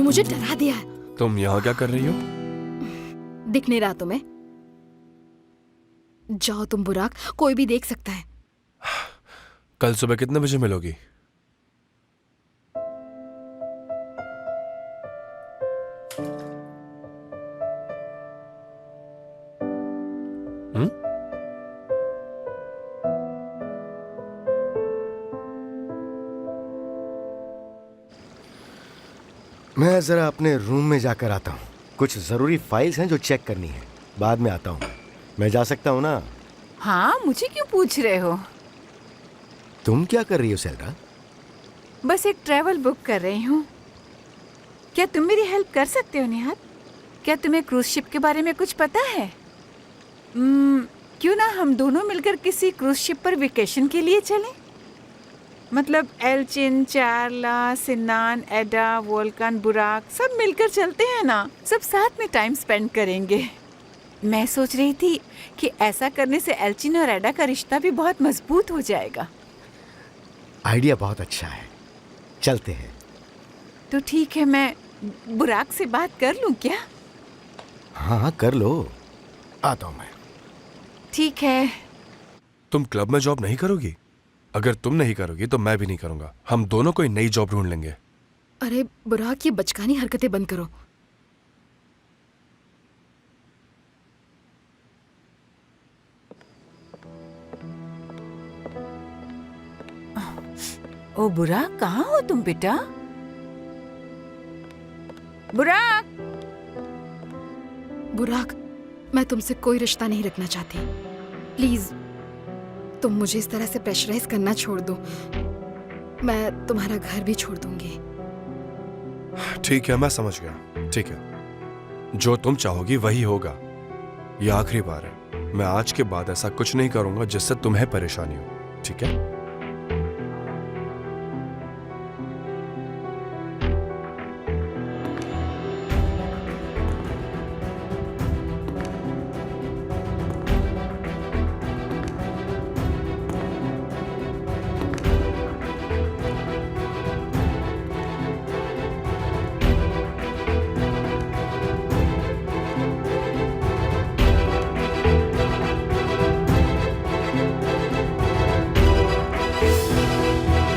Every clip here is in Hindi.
मुझे डरा दिया है। तुम यहाँ क्या कर रही हो? दिख नहीं रहा तुम्हें? जाओ तुम बुराक, कोई भी देख सकता है। कल सुबह कितने बजे मिलोगी? मैं जरा अपने रूम में जाकर आता हूँ। कुछ जरूरी फाइल्स हैं जो चेक करनी है। बाद में आता हूँ। मैं जा सकता हूँ ना? हाँ, मुझे क्यों पूछ रहे हो? तुम क्या कर रही हो सेल्डा? बस एक ट्रैवल बुक कर रही हूँ। क्या तुम मेरी हेल्प कर सकते हो निहार? क्या तुम्हें क्रूज शिप के बारे में कुछ पता है? क्यों ना हम दोनों मिलकर किसी क्रूज शिप पर वेकेशन के लिए चलें? मतलब एल्चिन, चारला, सिन्नान, एडा, वोल्कन, बुराक सब मिलकर चलते हैं ना। सब साथ में टाइम स्पेंड करेंगे। मैं सोच रही थी कि ऐसा करने से एल्चिन और एडा का रिश्ता भी बहुत मजबूत हो जाएगा। आइडिया बहुत अच्छा है, चलते हैं। तो ठीक है, मैं बुराक से बात कर लूं क्या? हाँ कर लो, आता हूँ मैं। ठीक है। तुम क्लब में जॉब नहीं करोगी? अगर तुम नहीं करोगी तो मैं भी नहीं करूंगा। हम दोनों कोई नई जॉब ढूंढ लेंगे। अरे बुराक, ये बचकानी हरकतें बंद करो। ओ बुराक, कहाँ हो तुम बेटा? बुराक! बुराक, मैं तुमसे कोई रिश्ता नहीं रखना चाहती। प्लीज तुम मुझे इस तरह से प्रेशराइज करना छोड़ दो। मैं तुम्हारा घर भी छोड़ दूंगी। ठीक है, मैं समझ गया। ठीक है, जो तुम चाहोगी वही होगा। ये आखिरी बार है। मैं आज के बाद ऐसा कुछ नहीं करूंगा जिससे तुम्हें परेशानी हो। ठीक है?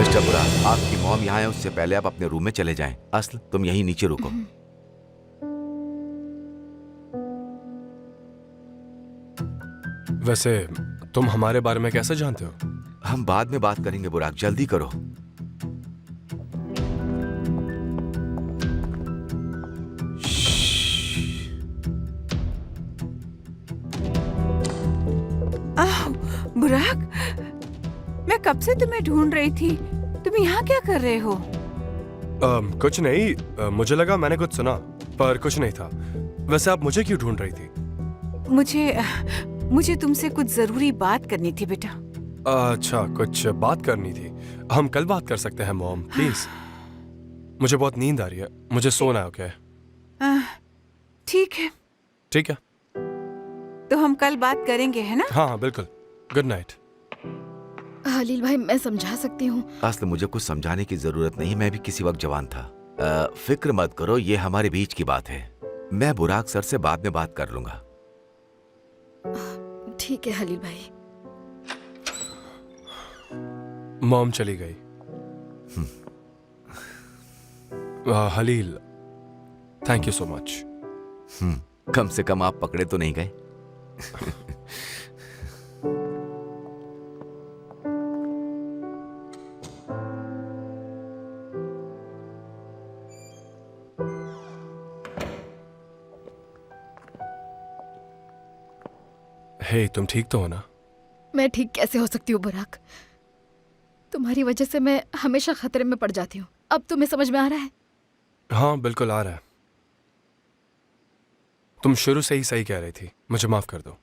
मिस्टर बुराक, आपकी मॉम यहाँ है, उससे पहले आप अपने रूम में चले जाएं। अस्ल, तुम यहीं नीचे रुको। वैसे तुम हमारे बारे में कैसे जानते हो? हम बाद में बात करेंगे बुराक, जल्दी करो। बुराक, मैं कब से तुम्हें ढूंढ रही थी। तुम यहाँ क्या कर रहे हो? कुछ नहीं। मुझे लगा मैंने कुछ सुना, पर कुछ नहीं था। वैसे आप मुझे क्यों ढूंढ रही थी? मुझे तुमसे कुछ जरूरी बात करनी थी बेटा। अच्छा, कुछ बात करनी थी। हम कल बात कर सकते हैं मॉम, प्लीज। मुझे बहुत नींद आ रही है, मुझे सोना है। ओके? ठीक है। ठीक है, तो हम कल बात करेंगे, है ना? हाँ हाँ बिल्कुल। Good night. हलील भाई, मैं समझा सकती हूँ। अस्ल, मुझे कुछ समझाने की जरूरत नहीं, मैं भी किसी वक्त जवान था। फिक्र मत करो, ये हमारे बीच की बात है। मैं बुराक सर से बाद में बात कर लूंगा। ठीक है हलील भाई। मॉम चली गई। Halil, thank you so much. कम से कम आप पकड़े तो नहीं गए। हे, तुम ठीक तो हो ना? मैं ठीक कैसे हो सकती हूँ बुराक? तुम्हारी वजह से मैं हमेशा खतरे में पड़ जाती हूँ। अब तुम्हें समझ में आ रहा है? हाँ बिल्कुल आ रहा है। तुम शुरू से ही सही कह रही थी। मुझे माफ कर दो।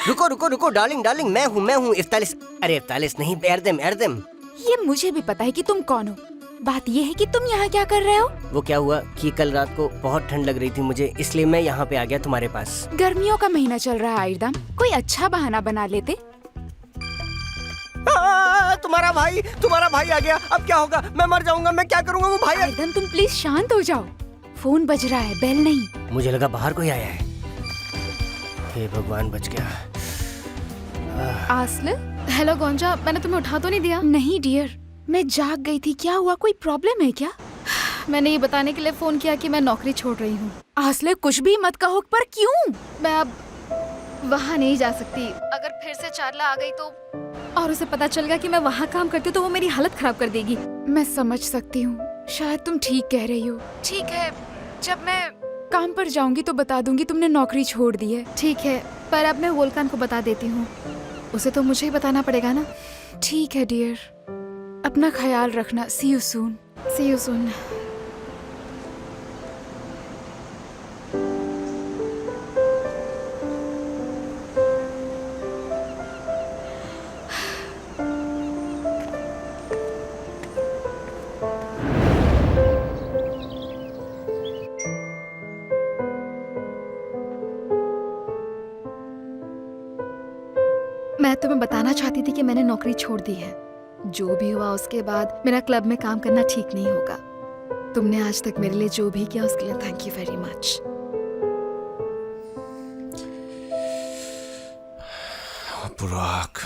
रुको रुको रुको डार्लिंग डार्लिंग, मैं हूँ इफ्तालिस। अरे इफ्तालिस नहीं, एरदम। ये मुझे भी पता है कि तुम कौन हो। बात ये है कि तुम यहाँ क्या कर रहे हो? वो क्या हुआ कि कल रात को बहुत ठंड लग रही थी मुझे, इसलिए मैं यहाँ पे आ गया तुम्हारे पास। गर्मियों का महीना चल रहा है आयरदम, कोई अच्छा बहाना बना लेते। तुम्हारा भाई आ गया, अब क्या होगा? मैं मर जाऊंगा, मैं क्या करूंगा? वो भाई आयरदम तुम प्लीज शांत हो जाओ। फोन बज रहा है, बेल नहीं। मुझे लगा बाहर कोई आया है। हे भगवान, बच गया। आस्ल? हेलो गोंजा, मैंने तुम्हें उठा तो नहीं दिया? नहीं डियर, मैं जाग गई थी। क्या हुआ, कोई प्रॉब्लम है क्या? मैंने ये बताने के लिए फोन किया कि मैं नौकरी छोड़ रही हूँ। आस्ले कुछ भी मत कहो, पर क्यों? मैं अब वहाँ नहीं जा सकती। अगर फिर से चार्ला आ गई तो और उसे पता चल गया कि मैं वहाँ काम करती हूँ तो वो मेरी हालत खराब कर देगी। मैं समझ सकती हूँ, शायद तुम ठीक कह रही हो। ठीक है, जब मैं काम पर जाऊंगी तो बता दूंगी तुमने नौकरी छोड़ दी है। ठीक है, पर अब मैं वोल्कान को बता देती हूँ। उसे तो मुझे ही बताना पड़ेगा ना। ठीक है डियर, अपना ख्याल रखना। See you soon. See you soon. मैं तुम्हें बताना चाहती थी कि मैंने नौकरी छोड़ दी है। जो भी हुआ उसके बाद मेरा क्लब में काम करना ठीक नहीं होगा। तुमने आज तक मेरे लिए जो भी किया उसके लिए थैंक यू वेरी मच। बुराक,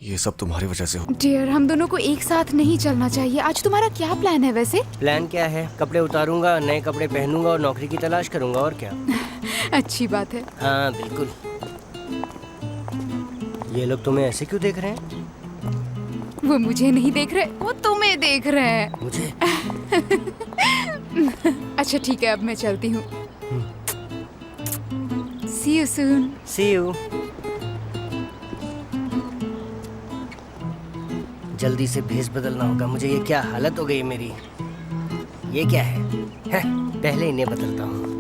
ये सब तुम्हारी वजह से हो। डियर, हम दोनों को एक साथ नहीं चलना चाहिए। आज तुम्हारा क्या प्लान है वैसे? प्लान क्या है? कपड़े उतारूंगा, नए कपड़े पहनूंगा और नौकरी की तलाश करूंगा, और क्या। अच्छी बात है। हाँ बिल्कुल। ये लोग तुम्हें ऐसे क्यों देख रहे हैं? वो मुझे नहीं देख रहे, वो तुम्हें देख रहे हैं। मुझे? अच्छा ठीक है, अब मैं चलती हूँ। See you soon. See you. जल्दी से भेस बदलना होगा मुझे। ये क्या हालत हो गई है मेरी? ये क्या है? पहले इन्हें बदलता हूँ।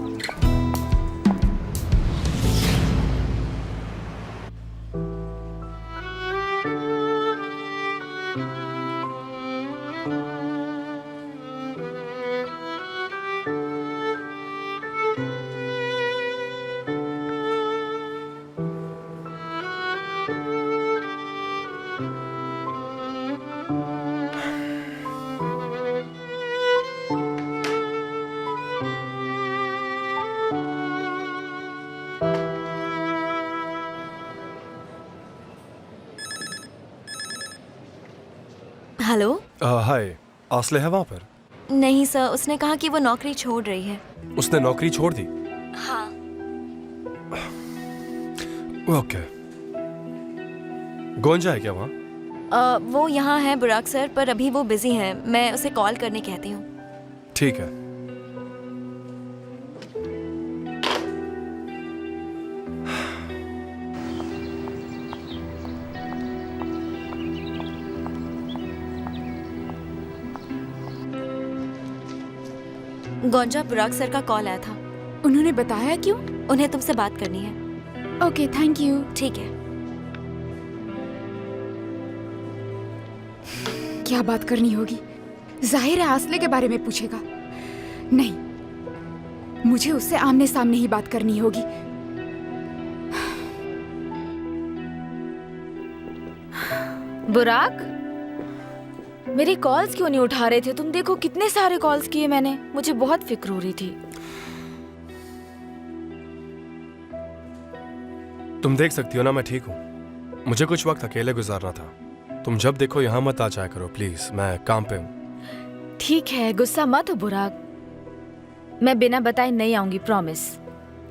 हेलो। हाय, आस्ले है वहाँ पर? नहीं सर, उसने कहा कि वो नौकरी छोड़ रही है। उसने नौकरी छोड़ दी? हाँ। ओके। गोंजा है क्या वहाँ? वो यहाँ है बुराक सर, पर अभी वो बिजी है। मैं उसे कॉल करने कहती हूँ। ठीक है। गोंजा, बुराक सर का कॉल आया था। उन्होंने बताया क्यों? उन्हें तुमसे बात करनी है। Okay, thank you. ठीक है। क्या बात करनी होगी? जाहिर है आस्ले के बारे में पूछेगा। नहीं, मुझे उससे आमने सामने ही बात करनी होगी। बुराक, मेरी कॉल्स क्यों नहीं उठा रहे थे तुम? देखो कितने सारे कॉल्स किए मैंने, मुझे बहुत फिक्र हो रही थी। तुम देख सकती हो ना मैं ठीक हूँ। मुझे कुछ वक्त अकेले गुजारना था। तुम जब देखो यहाँ मत आ जाया करो प्लीज, मैं काम पे हूँ। ठीक है, गुस्सा मत हो बुराक। मैं बिना बताए नहीं आऊंगी, प्रॉमिस।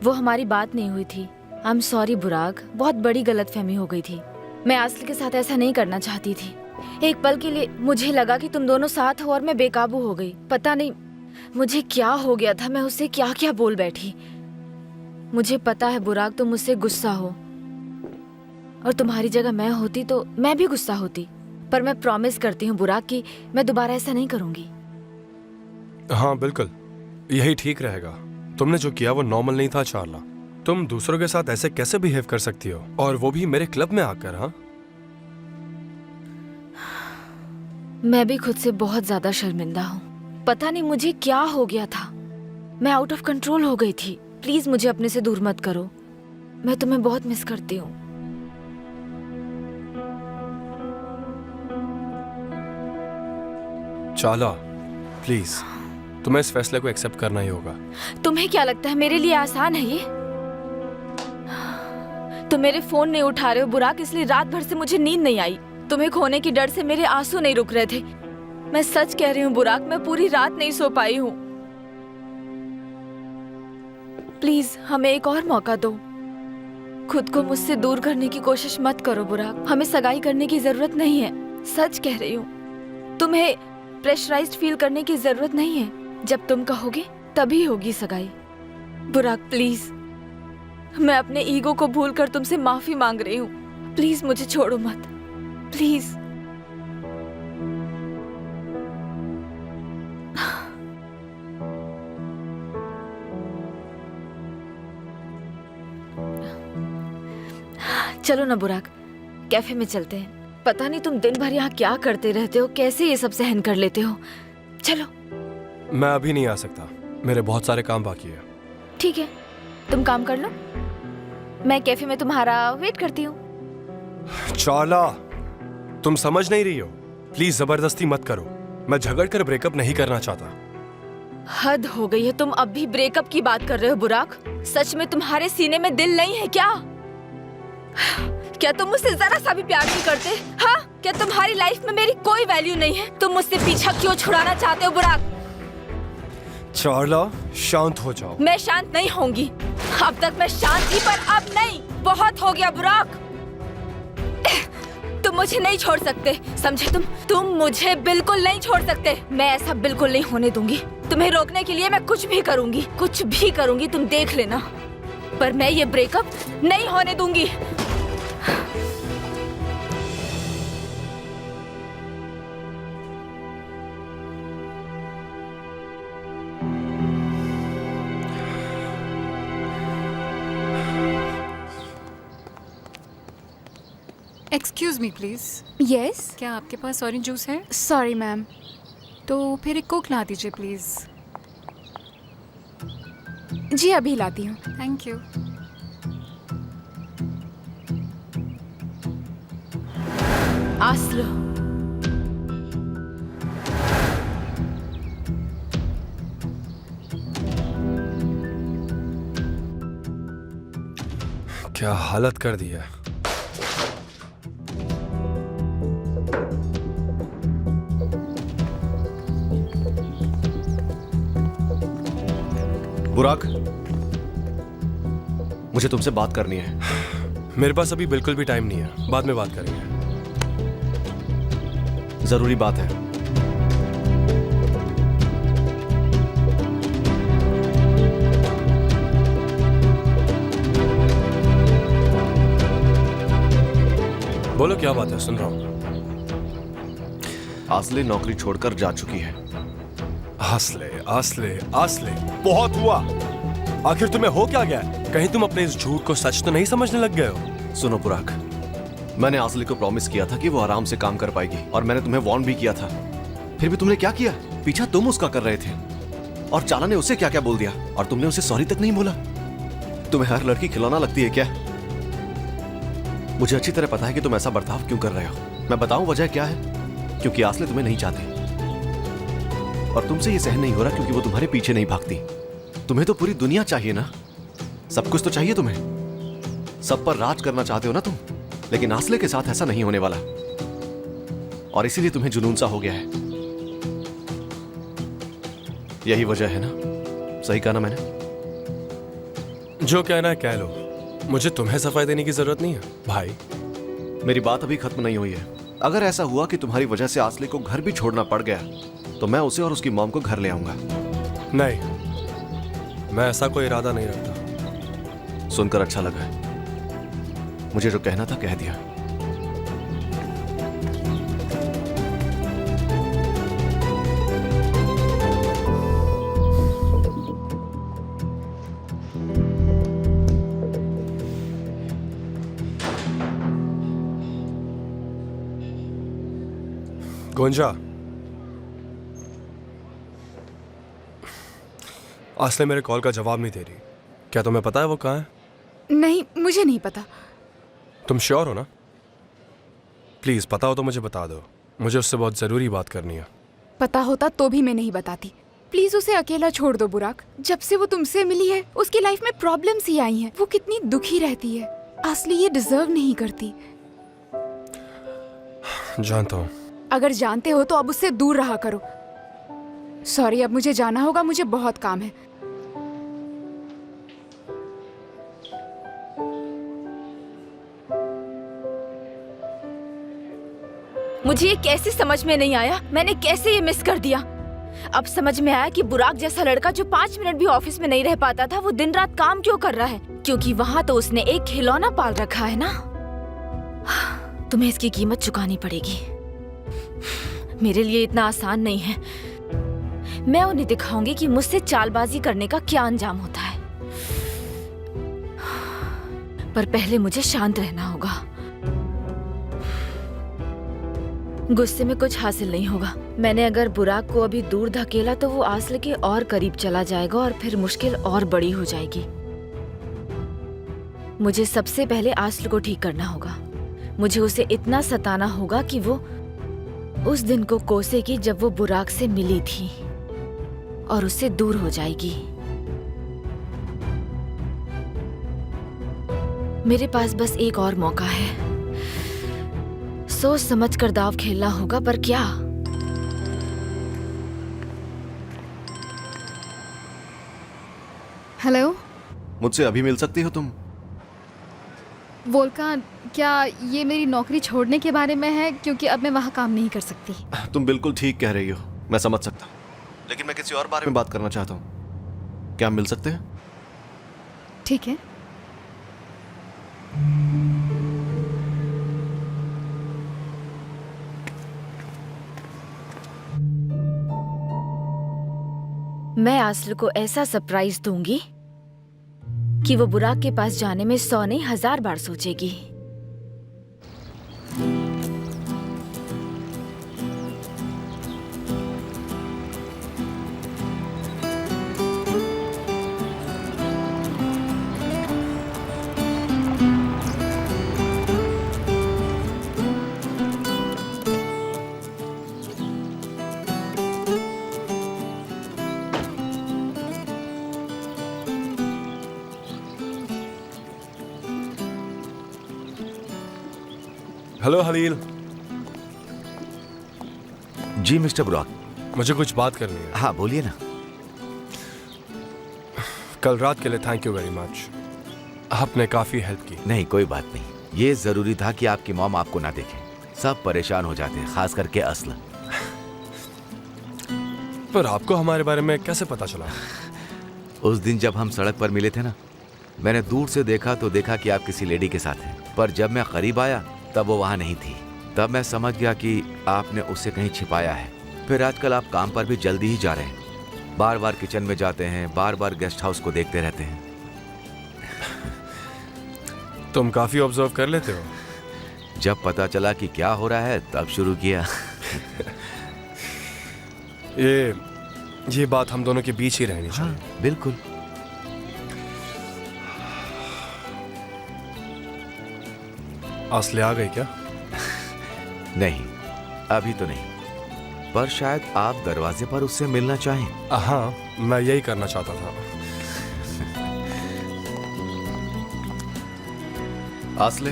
वो हमारी बात नहीं हुई थी। आई एम सॉरी बुराक, बहुत बड़ी गलतफहमी हो गई थी। मैं आस्ल के साथ ऐसा नहीं करना चाहती थी। एक पल के लिए मुझे लगा कि तुम दोनों साथ हो और मैं बेकाबू हो गई। पता नहीं मुझे क्या हो गया था, मैं उससे क्या क्या बोल बैठी। मुझे पता है बुराक, तुम मुझसे गुस्सा हो और तुम्हारी जगह मैं होती तो मैं भी गुस्सा होती। पर मैं प्रॉमिस करती हूँ बुराक कि मैं दोबारा ऐसा नहीं करूंगी। हाँ बिल्कुल, यही ठीक रहेगा। तुमने जो किया वो नॉर्मल नहीं था चार्ला। तुम दूसरों के साथ ऐसे कैसे बिहेव कर सकती हो, और वो भी मेरे क्लब में आकर? हाँ, मैं भी खुद से बहुत ज्यादा शर्मिंदा हूँ। पता नहीं मुझे क्या हो गया था, मैं आउट ऑफ कंट्रोल हो गई थी। प्लीज मुझे अपने से दूर मत करो, मैं तुम्हें बहुत मिस करती हूँ। चाला प्लीज, तुम्हें इस फैसले को एक्सेप्ट करना ही होगा। तुम्हें क्या लगता है मेरे लिए आसान है ये? तुम मेरे फोन नहीं उठा रहे हो बुराक, इसलिए रात भर से मुझे नींद नहीं आई। तुम्हें खोने की डर से मेरे आंसू नहीं रुक रहे थे। मैं सच कह रही हूँ बुराक, मैं पूरी रात नहीं सो पाई हूँ। प्लीज हमें एक और मौका दो। खुद को मुझसे दूर करने की कोशिश मत करो बुराक, हमें सगाई करने की जरूरत नहीं है। सच कह रही हूँ, तुम्हें प्रेशराइज्ड फील करने की जरूरत नहीं है। जब तुम कहोगे तभी होगी सगाई। बुराक प्लीज, मैं अपने ईगो को भूलकर तुमसे माफी मांग रही हूँ। प्लीज मुझे छोड़ो मत, प्लीज। चलो ना बुराक, कैफे में चलते हैं। पता नहीं तुम दिन भर यहाँ क्या करते रहते हो, कैसे ये सब सहन कर लेते हो। चलो। मैं अभी नहीं आ सकता, मेरे बहुत सारे काम बाकी है। ठीक है, तुम काम कर लो, मैं कैफे में तुम्हारा वेट करती हूँ। चाला, तुम समझ नहीं रही हो। प्लीज जबरदस्ती मत करो, मैं झगड़ कर ब्रेकअप नहीं करना चाहता। हद हो गई है, तुम अब भी ब्रेकअप की बात कर रहे हो बुराक। सच में तुम्हारे सीने में दिल नहीं है क्या? क्या तुम मुझसे जरा सा भी प्यार नहीं करते? हाँ, क्या तुम्हारी लाइफ में मेरी कोई वैल्यू नहीं है? तुम मुझसे पीछा क्यों छुड़ाना चाहते हो बुराक? चाला, शांत हो जाओ। मैं शांत नहीं होंगी। अब तक मैं शांत थी, पर अब नहीं। बहुत हो गया बुराक, तुम मुझे नहीं छोड़ सकते, समझे? तुम मुझे बिल्कुल नहीं छोड़ सकते। मैं ऐसा बिल्कुल नहीं होने दूंगी। तुम्हें रोकने के लिए मैं कुछ भी करूंगी, कुछ भी करूंगी, तुम देख लेना। पर मैं ये ब्रेकअप नहीं होने दूंगी। एक्सक्यूज मी प्लीज, यस, क्या आपके पास ऑरेंज जूस है? Sorry ma'am. तो फिर एक कोक ला दीजिए प्लीज। जी अभी लाती हूँ। Thank you. आस्लो, क्या हालत कर दी है। बुराक, मुझे तुमसे बात करनी है। मेरे पास अभी बिल्कुल भी टाइम नहीं है, बाद में बात करेंगे। जरूरी बात है। बोलो क्या बात है, सुन रहा हूँ। आसले नौकरी छोड़कर जा चुकी है। आसले, आसले, आसले, बहुत हुआ। आखिर तुम्हें हो क्या गया? कहीं तुम अपने इस झूठ को सच तो नहीं समझने लग गए हो? सुनो बुराक, मैंने आसले को प्रॉमिस किया था कि वो आराम से काम कर पाएगी, और मैंने तुम्हें वार्न भी किया था। फिर भी तुमने क्या किया? पीछा तुम उसका कर रहे थे, और चाला ने उसे क्या क्या बोल दिया, और तुमने उसे सॉरी तक नहीं बोला। तुम्हें हर लड़की खिलौना लगती है क्या? मुझे अच्छी तरह पता है कि तुम ऐसा बर्ताव क्यों कर रहे हो। मैं बताऊं वजह क्या है? क्योंकि आसले तुम्हें नहीं चाहती, और तुमसे ये सहन नहीं हो रहा क्योंकि वो तुम्हारे पीछे नहीं भागती। तुम्हें तो पूरी दुनिया चाहिए ना, सब कुछ तो चाहिए तुम्हें, सब पर राज करना चाहते हो ना तुम। लेकिन आसले के साथ ऐसा नहीं होने वाला, और इसीलिए तुम्हें जुनून सा हो गया है। यही वजह है ना? सही कहा ना मैंने? जो कहना है कह लो, मुझे तुम्हें सफाई देने की जरूरत नहीं है भाई। मेरी बात अभी खत्म नहीं हुई है। अगर ऐसा हुआ कि तुम्हारी वजह से आसले को घर भी छोड़ना पड़ गया, तो मैं उसे और उसकी मॉम को घर ले आऊंगा। नहीं, मैं ऐसा कोई इरादा नहीं रखता। सुनकर अच्छा लगा, मुझे जो कहना था कह दिया। गोंजा, आस्ले मेरे कॉल का जवाब नहीं दे रही। क्या तुम्हें पता है वो कहाँ है? नहीं, मुझे नहीं पता। तुम श्योर हो ना? प्लीज पता हो तो मुझे बता दो, मुझे उससे बहुत जरूरी बात करनी है। पता होता तो भी मैं नहीं बताती। प्लीज उसे अकेला छोड़ दो बुराक। जब से वो तुमसे मिली है उसकी लाइफ में प्रॉब्लम्स ही आई हैं। वो कितनी दुखी रहती है। असली ये डिजर्व नहीं करती। जानता हूँ। अगर जानते हो तो अब उससे दूर रहा करो। सॉरी, अब मुझे जाना होगा, मुझे बहुत काम है। मुझे ये कैसे समझ में नहीं आया, मैंने कैसे ये मिस कर दिया। अब समझ में आया कि बुराक जैसा लड़का जो 5 मिनट भी ऑफिस में नहीं रह पाता था, वो दिन रात काम क्यों कर रहा है। क्योंकि वहाँ तो उसने एक खिलौना पाल रखा है ना। तुम्हें इसकी कीमत चुकानी पड़ेगी। मेरे लिए इतना आसान नहीं है। मैं उन्हें दिखाऊंगी कि मुझसे चालबाजी करने का क्या अंजाम होता है। पर पहले मुझे शांत रहना होगा। गुस्से में कुछ हासिल नहीं होगा। मैंने अगर बुराक को अभी दूर धकेला तो वो आस्ल के और करीब चला जाएगा और फिर मुश्किल और बड़ी हो जाएगी। मुझे सबसे पहले आस्ल को ठीक करना होगा। मुझे उसे इतना सताना होगा कि वो उस दिन को कोसेगी जब वो बुराक से मिली थी और उससे दूर हो जाएगी। मेरे पास बस एक और मौका है। सोच समझ कर दाव खेलना होगा, पर क्या? हेलो मुझसे अभी मिल सकती हो तुम? वोल्कान, क्या ये मेरी नौकरी छोड़ने के बारे में है? क्योंकि अब मैं वहाँ काम नहीं कर सकती। तुम बिल्कुल ठीक कह रही हो, मैं समझ सकता हूँ, लेकिन मैं किसी और बारे में बात करना चाहता हूँ। क्या हम मिल सकते हैं? ठीक है। मैं आस्ल को ऐसा सरप्राइज दूंगी कि वो बुराक के पास जाने में 100 नहीं 1000 बार सोचेगी। हेलो हलील। जी मिस्टर बुराक। मुझे कुछ बात करनी है। हाँ बोलिए ना। कल रात के लिए थैंक यू वेरी मच। आपने काफी हेल्प की। नहीं कोई बात नहीं, ये जरूरी था कि आपकी मॉम आपको ना देखे। सब परेशान हो जाते हैं, खास करके असला। पर आपको हमारे बारे में कैसे पता चला? उस दिन जब हम सड़क पर मिले थे ना, मैंने दूर से देखा तो देखा कि आप किसी लेडी के साथ हैं, पर जब मैं करीब आया तब वो वहाँ नहीं थी। तब मैं समझ गया कि आपने उसे कहीं छिपाया है। फिर आजकल आप काम पर भी जल्दी ही जा रहे हैं, बार बार किचन में जाते हैं, बार बार गेस्ट हाउस को देखते रहते हैं। तुम काफी ऑब्जर्व कर लेते हो। जब पता चला कि क्या हो रहा है तब शुरू किया। ये बात हम दोनों के बीच ही रहनी चाहिए। हाँ, बिल्कुल। आस्ले आ गई क्या? नहीं अभी तो नहीं, पर शायद आप दरवाजे पर उससे मिलना चाहें। हाँ, मैं यही करना चाहता था। आस्ले,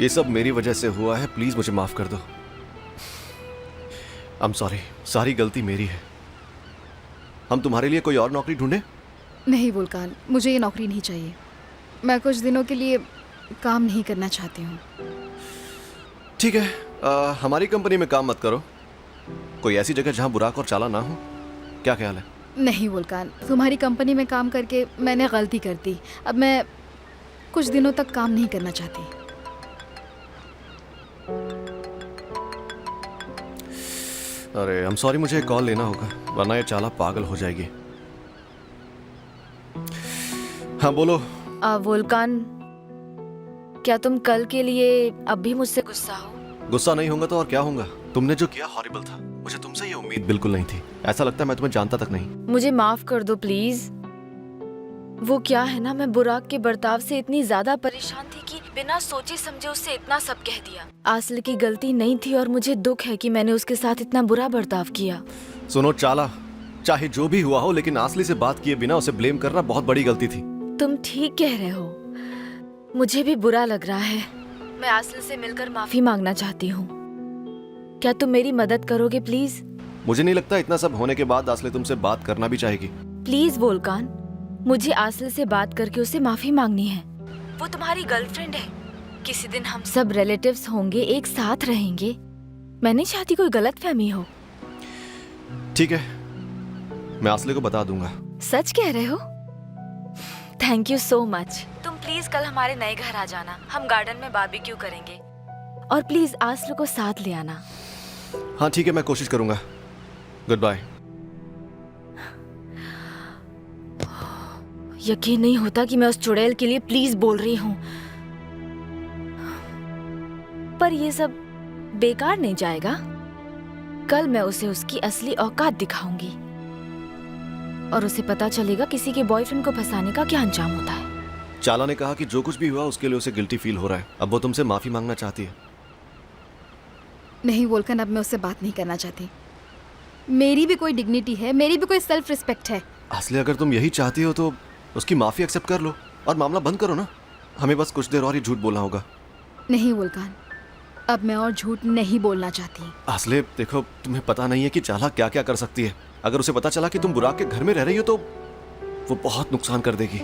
ये सब मेरी वजह से हुआ है, प्लीज मुझे माफ कर दो। आई एम सॉरी, सारी गलती मेरी है। हम तुम्हारे लिए कोई और नौकरी ढूंढे? नहीं वोल्कान, मुझे ये नौकरी नहीं चाहिए। मैं कुछ दिनों के लिए काम नहीं करना चाहती हूँ। ठीक है, हमारी कंपनी में काम मत करो। कोई ऐसी जगह जहाँ बुराक और चाला ना हो। क्या ख्याल है? नहीं वोल्कान, तुम्हारी कंपनी में काम करके मैंने गलती कर दी। अब मैं कुछ दिनों तक काम नहीं करना चाहती। अरे आई एम सॉरी, मुझे एक कॉल लेना होगा वरना ये चाला पागल हो जाएगी। हाँ बोलो। वोल्कान, क्या तुम कल के लिए अब भी मुझसे गुस्सा हो? गुस्सा नहीं होगा तो और क्या होगा? तुमने जो किया हॉरिबल था। मुझे तुमसे ये उम्मीद बिल्कुल नहीं थी। ऐसा लगता है मैं तुम्हें जानता तक नहीं। मुझे माफ कर दो प्लीज। वो क्या है ना, मैं बुराक के बर्ताव से इतनी ज्यादा परेशान थी कि बिना सोचे समझे उससे इतना सब कह दिया। आसिल की गलती नहीं थी और मुझे दुख है कि मैंने उसके साथ इतना बुरा बर्ताव किया। सुनो चाला, चाहे जो भी हुआ हो, लेकिन आसली से बात किए बिना उसे ब्लेम करना बहुत बड़ी गलती थी। तुम ठीक कह रहे हो, मुझे भी बुरा लग रहा है। मैं आसिल से मिलकर माफी मांगना चाहती हूँ। क्या तुम मेरी मदद करोगे प्लीज? मुझे नहीं लगता इतना सब होने के बाद आसली तुमसे बात करना भी चाहेगी। प्लीज वोल्कान, मुझे आसिल से बात करके उसे माफी मांगनी है। वो तुम्हारी गर्लफ्रेंड है। किसी दिन हम सब रिलेटिव्स होंगे, एक साथ रहेंगे। मैं नहीं चाहती कोई गलतफहमी हो। ठीक है, मैं आसली को बता दूंगा। सच कह रहे हो? Thank you so much. तुम प्लीज कल हमारे नए घर आ जाना। हम गार्डन में बारबेक्यू करेंगे और प्लीज आसलू को साथ ले आना। हाँ ठीक है, मैं कोशिश करूंगा। Good bye. यकीन नहीं होता कि मैं उस चुड़ैल के लिए प्लीज बोल रही हूँ, पर ये सब बेकार नहीं जाएगा। कल मैं उसे उसकी असली औकात दिखाऊंगी और उसे पता चलेगा किसी के बॉयफ्रेंड को फंसाने का क्या अंजाम होता है। चाला ने कहा कि जो कुछ भी हुआ उसके लिए उसे गिल्टी फील हो रहा है। अब वो तुमसे माफी मांगना चाहती है। नहीं वोल्कन, अब मैं उससे बात नहीं करना चाहती। मेरी भी कोई डिग्निटी है, मेरी भी कोई सेल्फ रिस्पेक्ट है। असली अगर तुम यही चाहती हो तो उसकी माफी एक्सेप्ट कर लो और मामला बंद करो ना। हमें बस कुछ देर और ही झूठ बोलना होगा। नहीं वोल्कन, अब मैं और झूठ नहीं बोलना चाहती। असली देखो, तुम्हें पता नहीं है कि चाला क्या क्या कर सकती है। अगर उसे पता चला कि तुम बुराक के घर में रह रही हो तो वो बहुत नुकसान कर देगी।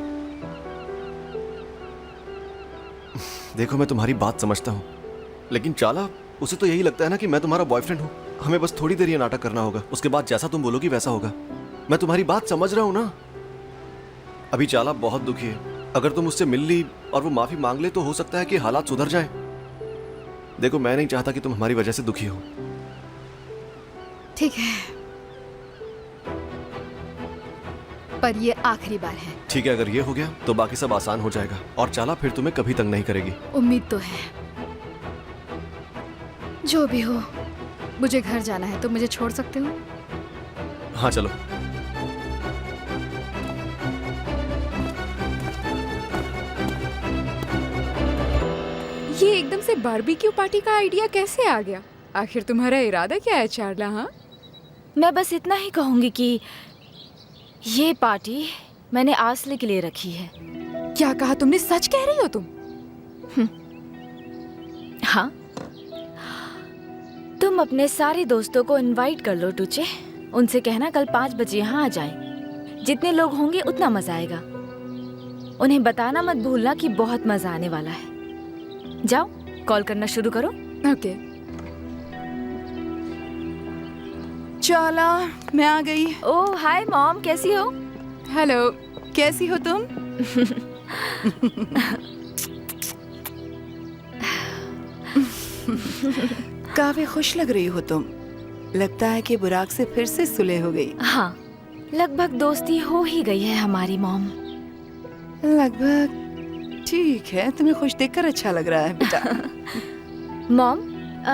देखो मैं तुम्हारी बात समझता हूँ, लेकिन चाला उसे तो यही लगता है ना कि मैं तुम्हारा बॉयफ्रेंड हूँ। हमें बस थोड़ी देर ये नाटक करना होगा, उसके बाद जैसा तुम बोलोगी वैसा होगा। मैं तुम्हारी बात समझ रहा हूँ ना। अभी चाला बहुत दुखी है। अगर तुम उससे मिल ली और वो माफी मांग ले तो हो सकता है कि हालात सुधर जाएं। देखो मैं नहीं चाहता कि तुम हमारी वजह से दुखी हो। ठीक है, पर ये आखिरी बार है। ठीक है, अगर ये हो गया तो बाकी सब आसान हो जाएगा और चाला फिर तुम्हें कभी तंग नहीं करेगी। उम्मीद तो है। जो भी हो, मुझे घर जाना है, तो मुझे छोड़ सकते हो? हाँ चलो। ये एकदम से बारबेक्यू पार्टी का आइडिया कैसे आ गया? आखिर तुम्हारा इरादा क्या है चार्ला? हाँ, मैं बस इतना ही कहूंगी कि ये पार्टी मैंने आसले के लिए रखी है। क्या कहा तुमने? सच कह रही हो तुम? हाँ, तुम अपने सारे दोस्तों को इनवाइट कर लो टूचे। उनसे कहना कल 5 बजे यहाँ आ जाएं। जितने लोग होंगे उतना मजा आएगा। उन्हें बताना मत भूलना कि बहुत मजा आने वाला है। जाओ, कॉल करना शुरू करो। ओके। चाला, मैं आ गई। ओह हाय मॉम, कैसी हो? हेलो। कैसी हो तुम? काफी खुश लग रही हो तुम। लगता है कि बुराक से फिर से सुलह हो गई। हाँ, लगभग दोस्ती हो ही गई है हमारी मॉम। लगभग ठीक है, तुम्हें खुश देखकर अच्छा लग रहा है बेटा। मॉम,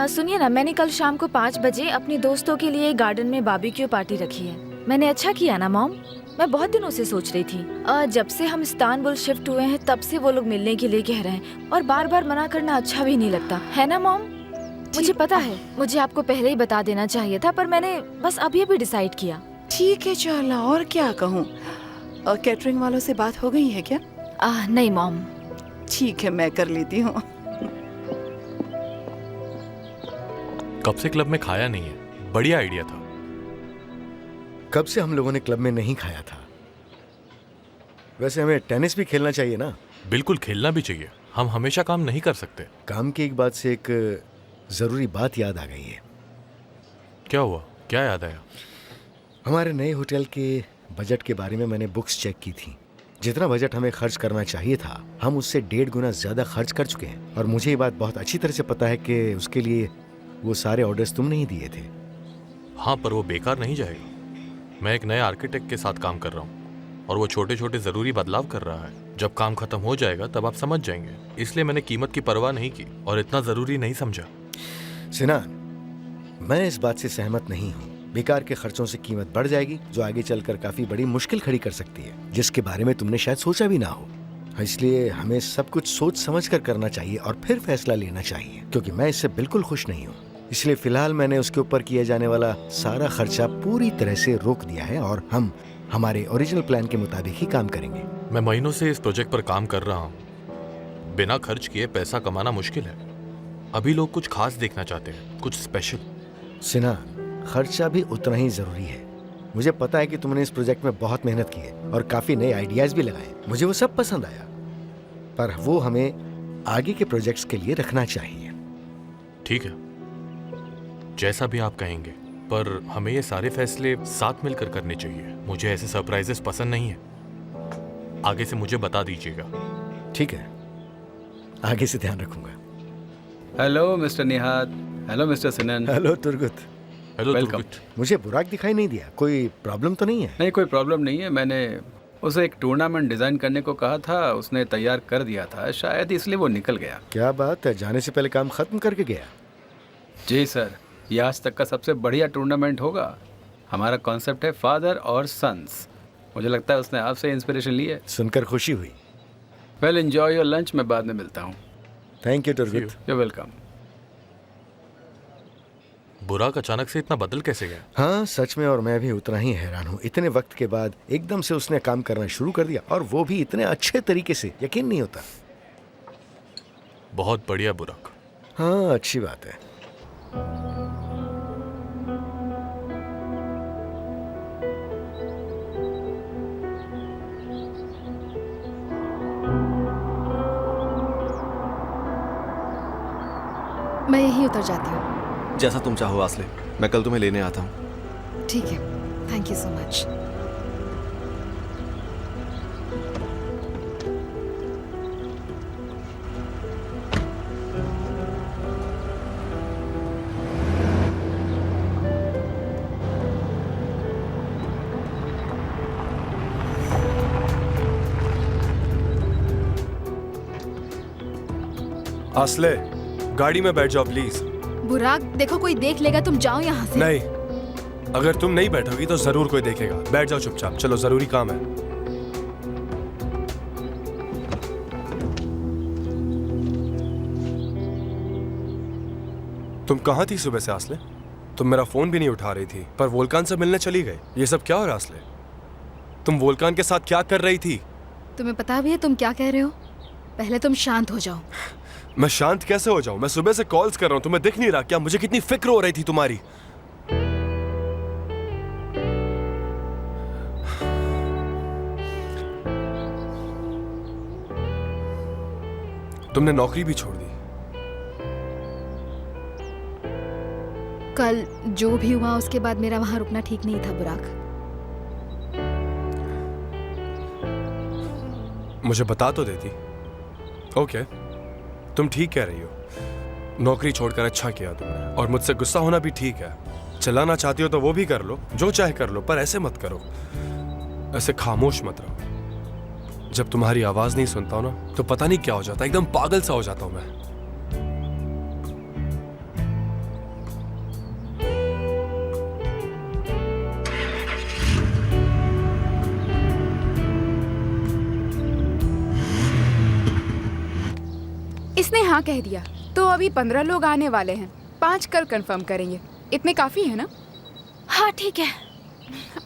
सुनिए ना, मैंने कल शाम को 5 बजे अपने दोस्तों के लिए गार्डन में बारबेक्यू पार्टी रखी है। मैंने अच्छा किया ना मॉम? मैं बहुत दिनों से सोच रही थी। जब से हम इस्तांबुल शिफ्ट हुए हैं तब से वो लोग मिलने के लिए कह रहे हैं और बार बार मना करना अच्छा भी नहीं लगता है ना मॉम? मुझे पता है, मुझे आपको पहले ही बता देना चाहिए था, पर मैंने बस अभी अभी डिसाइड किया। ठीक है चाला, और क्या कहूँ। कैटरिंग वालों से बात हो गई है क्या? नहीं मॉम। ठीक है, मैं कर लेती हूँ। कब से क्लब में खाया नहीं है, बढ़िया आइडिया था। कब से हम लोगों ने क्लब में नहीं खाया था। वैसे हमें टेनिस भी खेलना चाहिए ना। बिल्कुल, खेलना भी चाहिए। हम हमेशा काम नहीं कर सकते। काम की एक बात से एक जरूरी बात याद आ गई है। क्या हुआ? क्या याद आया? हमारे नए होटल के बजट के बारे में मैंने बुक्स चेक की थी। जितना बजट हमें खर्च करना चाहिए था, हम उससे 1.5 गुना ज्यादा खर्च कर चुके हैं। और मुझे ये बात बहुत अच्छी तरह से पता है कि उसके लिए वो सारे ऑर्डर्स तुमने ही दिए थे। हाँ, पर वो बेकार नहीं जाएगा। मैं एक नए आर्किटेक्ट के साथ काम कर रहा हूँ और वो छोटे छोटे ज़रूरी बदलाव कर रहा है। जब काम खत्म हो जाएगा तब आप समझ जाएंगे। इसलिए मैंने कीमत की परवाह नहीं की और इतना ज़रूरी नहीं समझा। सिनान, मैं इस बात से सहमत नहीं हूँ। बेकार के खर्चों से कीमत बढ़ जाएगी जो आगे चलकर काफी बड़ी मुश्किल खड़ी कर सकती है, जिसके बारे में तुमने शायद सोचा भी ना हो। इसलिए हमें सब कुछ सोच समझ कर करना चाहिए और फिर फैसला लेना चाहिए, क्योंकि मैं इससे बिल्कुल खुश नहीं हूँ। इसलिए फिलहाल मैंने उसके ऊपर किया जाने वाला सारा खर्चा पूरी तरह से रोक दिया है और हम हमारे ओरिजिनल प्लान के मुताबिक ही काम करेंगे। मैं महीनों से इस प्रोजेक्ट पर काम कर रहा हूँ। बिना खर्च किए पैसा कमाना मुश्किल है। अभी लोग कुछ खास देखना चाहते हैं, कुछ स्पेशल। सिनान, खर्चा भी उतना ही जरूरी है। मुझे पता है कि तुमने इस प्रोजेक्ट में बहुत मेहनत की है और काफी नए आइडियाज भी लगाए। मुझे वो सब पसंद आया, पर वो हमें आगे के प्रोजेक्ट्स के लिए रखना चाहिए। ठीक है, जैसा भी आप कहेंगे, पर हमें ये सारे फैसले साथ मिलकर करने चाहिए। मुझे ऐसे सरप्राइजेस पसंद नहीं है। आगे से मुझे बता दीजिएगा। ठीक है, आगे से ध्यान रखूंगा। Hello mister Nihad. Hello mister Sinan. Hello Turgut. Hello welcome. Turgut. मुझे बुराक दिखाई नहीं दिया। कोई प्रॉब्लम तो नहीं है? नहीं, कोई प्रॉब्लम नहीं है। मैंने उसे एक टूर्नामेंट डिज़ाइन करने को कहा था, उसने तैयार कर दिया था, शायद इसलिए वो निकल गया। क्या बात है, जाने से पहले काम खत्म करके गया? जी सर, ये आज तक का सबसे बढ़िया टूर्नामेंट होगा। हमारा कॉन्सेप्ट है फादर और सन्स। मुझे लगता है उसने आपसे इंस्पिरेशन ली है। सुनकर खुशी हुई। Well, enjoy your lunch. मैं बाद में मिलता हूँ। Thank you Turgut. You welcome. Burak अचानक से इतना बदल कैसे गया? हाँ सच में, और मैं भी उतना ही हैरान हूँ। इतने वक्त के बाद एकदम से उसने काम करना शुरू कर दिया, और वो भी इतने अच्छे तरीके से। यकीन नहीं होता। बहुत बढ़िया बुराक। हाँ, अच्छी बात है। मैं यहीं उतर जाती हूँ। जैसा तुम चाहो आसले, मैं कल तुम्हें लेने आता हूँ। ठीक है, थैंक यू सो मच। आसले, गाड़ी में बैठ जाओ प्लीज। बुराक, देखो कोई देख लेगा, तुम जाओ यहाँ से। नहीं, अगर तुम नहीं बैठोगी तो जरूर कोई देखेगा। बैठ जाओ चुपचाप। चलो, जरूरी काम है। तुम कहाँ थी सुबह से आसले? तुम मेरा फोन भी नहीं उठा रही थी, पर वोल्कान से मिलने चली गई। ये सब क्या हो रहा आसले? तुम वोल्कान के साथ क्या कर रही थी? तुम्हें पता भी है तुम क्या कह रहे हो? पहले तुम शांत हो जाओ। मैं शांत कैसे हो जाऊं? मैं सुबह से कॉल्स कर रहा हूं, तुम्हें दिख नहीं रहा क्या मुझे कितनी फिक्र हो रही थी तुम्हारी? तुमने नौकरी भी छोड़ दी। कल जो भी हुआ उसके बाद मेरा वहां रुकना ठीक नहीं था बुराक। मुझे बता तो देती। ओके, तुम ठीक कह रही हो। नौकरी छोड़कर अच्छा किया तुमने, और मुझसे गुस्सा होना भी ठीक है। चलाना चाहती हो तो वो भी कर लो, जो चाहे कर लो, पर ऐसे मत करो। ऐसे खामोश मत रहो। जब तुम्हारी आवाज नहीं सुनता हूं ना, तो पता नहीं क्या हो जाता, एकदम पागल सा हो जाता हूं मैं। इसने हाँ कह दिया तो अभी 15 लोग आने वाले हैं। 5 कल कंफर्म करेंगे। इतने काफी है ना? हाँ ठीक है।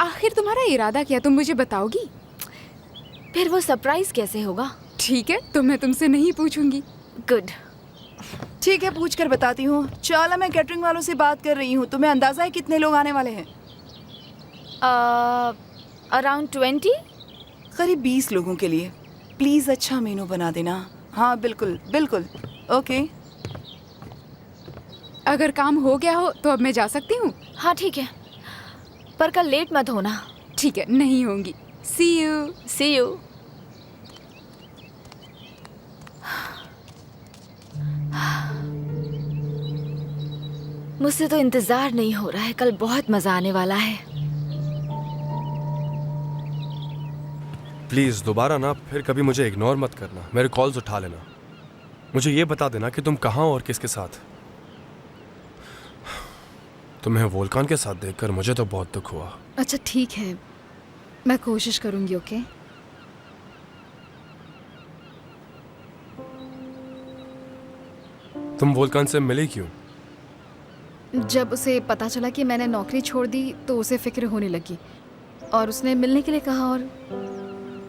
आखिर तुम्हारा इरादा क्या, तुम मुझे बताओगी? फिर वो सरप्राइज कैसे होगा? ठीक है, तो मैं तुमसे नहीं पूछूंगी। गुड। ठीक है, पूछ कर बताती हूँ। चाला, मैं कैटरिंग वालों से बात कर रही हूँ। तुम्हें अंदाजा है कितने लोग आने वाले हैं? अराउंड 20। करीब 20 लोगों के लिए। प्लीज अच्छा मेनू बना देना। हाँ बिल्कुल बिल्कुल। ओके। अगर काम हो गया हो तो अब मैं जा सकती हूँ? हाँ ठीक है, पर कल लेट मत होना। ठीक है, नहीं होंगी। See you. See you. मुझसे तो इंतजार नहीं हो रहा है, कल बहुत मजा आने वाला है। प्लीज दोबारा ना फिर कभी मुझे इग्नोर मत करना। मेरे कॉल्स उठा लेना। मुझे ये बता देना कि तुम कहाँ हो और किसके साथ। तुम्हें वोल्कान के साथ देखकर मुझे तो बहुत दुख हुआ। अच्छा ठीक है, मैं कोशिश करूंगी। ओके तुम वोल्कान से मिले क्यों? जब उसे पता चला कि मैंने नौकरी छोड़ दी तो उसे फिक्र होने लगी और उसने मिलने के लिए कहा।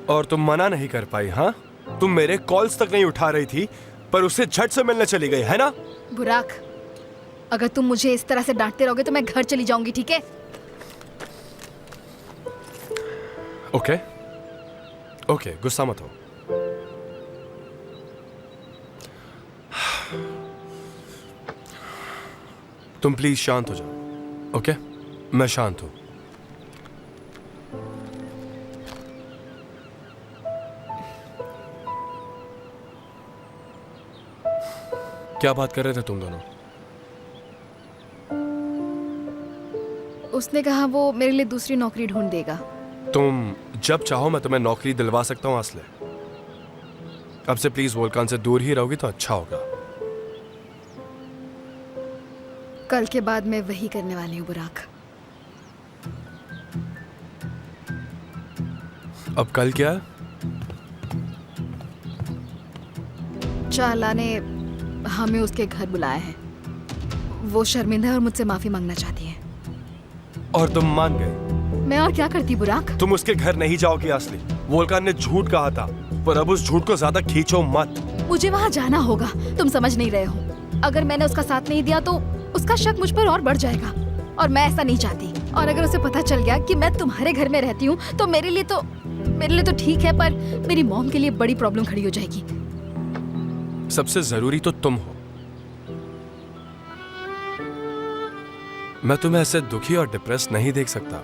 और तुम मना नहीं कर पाई? हाँ, तुम मेरे कॉल्स तक नहीं उठा रही थी पर उससे झट से मिलने चली गई, है ना? बुराक, अगर तुम मुझे इस तरह से डांटते रहोगे तो मैं घर चली जाऊंगी, ठीक है? ओके ओके, गुस्सा मत हो। तुम प्लीज शांत हो जाओ। ओके, मैं शांत हूं। क्या बात कर रहे थे तुम दोनों? उसने कहा वो मेरे लिए दूसरी नौकरी ढूंढ देगा। तुम जब चाहो मैं तुम्हें नौकरी दिलवा सकता हूं असले। अब से प्लीज वोल्कान से दूर ही रहोगी तो अच्छा होगा। कल के बाद मैं वही करने वाली हूँ बुराक। अब कल क्या है? चाला ने हमें उसके घर बुलाया है। वो शर्मिंदा है और मुझसे माफी मांगना चाहती है। और तुम मान गए? मैं और क्या करती बुराक? तुम उसके घर नहीं जाओगी असली। वोल्कान ने झूठ कहा था, पर अब उस झूठ को ज्यादा खींचो मत। मुझे वहाँ जाना होगा, तुम समझ नहीं रहे हो। अगर मैंने उसका साथ नहीं दिया तो उसका शक मुझ पर और बढ़ जाएगा और मैं ऐसा नहीं चाहती। और अगर उसे पता चल गया कि मैं तुम्हारे घर में रहती हूँ तो मेरे लिए तो ठीक है, पर मेरी मॉम के लिए बड़ी प्रॉब्लम खड़ी हो जाएगी। सबसे जरूरी तो तुम हो। मैं तुम्हें ऐसे दुखी और डिप्रेस नहीं देख सकता।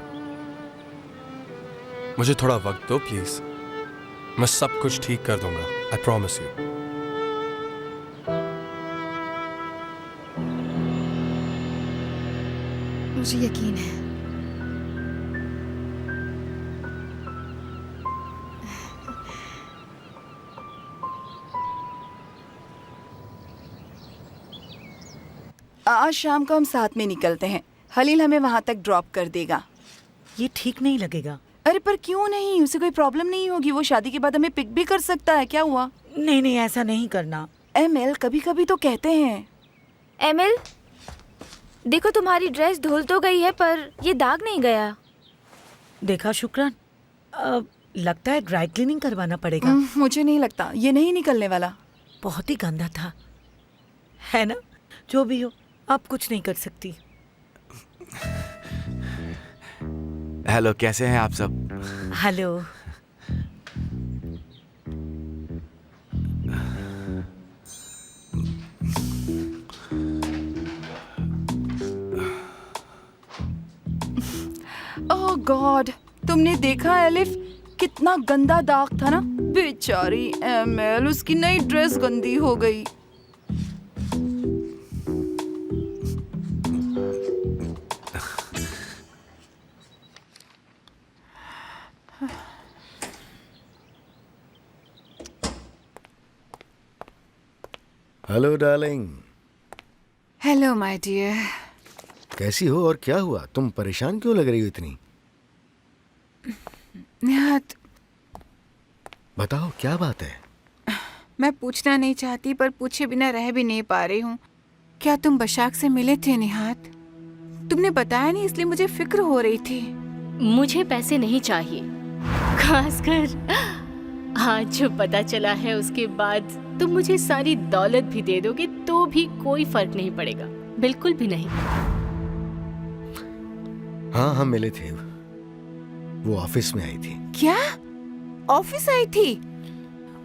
मुझे थोड़ा वक्त दो प्लीज। मैं सब कुछ ठीक कर दूंगा, आई प्रॉमिस यू। मुझे यकीन है। आज शाम को हम साथ में निकलते हैं। हलील हमें वहाँ तक ड्रॉप कर देगा। ये ठीक नहीं लगेगा। अरे पर क्यों नहीं? उसे कोई प्रॉब्लम नहीं होगी। वो शादी के बाद हमें पिक भी कर सकता है। क्या हुआ? नहीं नहीं, ऐसा नहीं करना। एमएल, कभी कभी तो कहते हैं। एमएल, देखो तुम्हारी ड्रेस धुल तो गई है पर ये दाग नहीं गया। देखा शुक्रान, अब लगता है ड्राई क्लीनिंग करवाना पड़ेगा। मुझे नहीं लगता, ये नहीं निकलने वाला। बहुत ही गंदा था, है ना? जो भी हो, अब कुछ नहीं कर सकती। हेलो, कैसे हैं आप सब? हेलो। ओह गॉड, तुमने देखा एलिफ, कितना गंदा दाग था ना? बेचारी एमएल, उसकी नई ड्रेस गंदी हो गई। Hello darling. Hello my dear. कैसी हो और क्या हुआ? तुम परेशान क्यों लग रही हो इतनी? निहात, बताओ क्या बात है? मैं पूछना नहीं चाहती पर पूछे बिना रह भी नहीं पा रही हूँ। क्या तुम बशाक से मिले थे निहात? तुमने बताया नहीं इसलिए मुझे फिक्र हो रही थी। मुझे पैसे नहीं चाहिए, खासकर आज जो पता चला है उसके बाद तुम मुझे सारी दौलत भी दे दोगे तो भी कोई फर्क नहीं पड़ेगा, बिल्कुल भी नहीं। हाँ हम मिले थे, वो ऑफिस में आई थी। क्या? ऑफिस आई थी?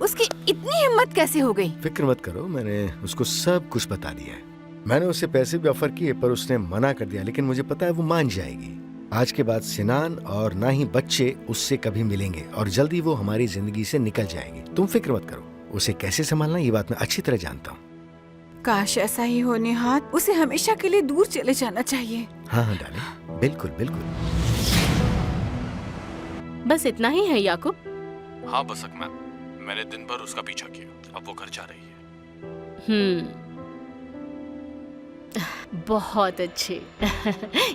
उसकी इतनी हिम्मत कैसे हो गई? फिक्र मत करो, मैंने उसको सब कुछ बता दिया है। मैंने उसे पैसे भी ऑफर किए पर उसने मना कर दिया, लेकिन मुझे पता है वो मान जाएगी। आज के बाद सिनान और ना ही बच्चे उससे कभी मिलेंगे और जल्दी वो हमारी जिंदगी से निकल जाएगी। तुम फिक्र मत करो, उसे कैसे संभालना ये बात मैं अच्छी तरह जानता हूँ। काश ऐसा ही हो निहात, उसे हमेशा के लिए दूर चले जाना चाहिए। हाँ हाँ डाले, बिल्कुल बिल्कुल। बस इतना ही है याकूब? हाँ बसक मैम, मैंने दिन भर उसका पीछा किया, अब वो घर जा रही है। बहुत अच्छे।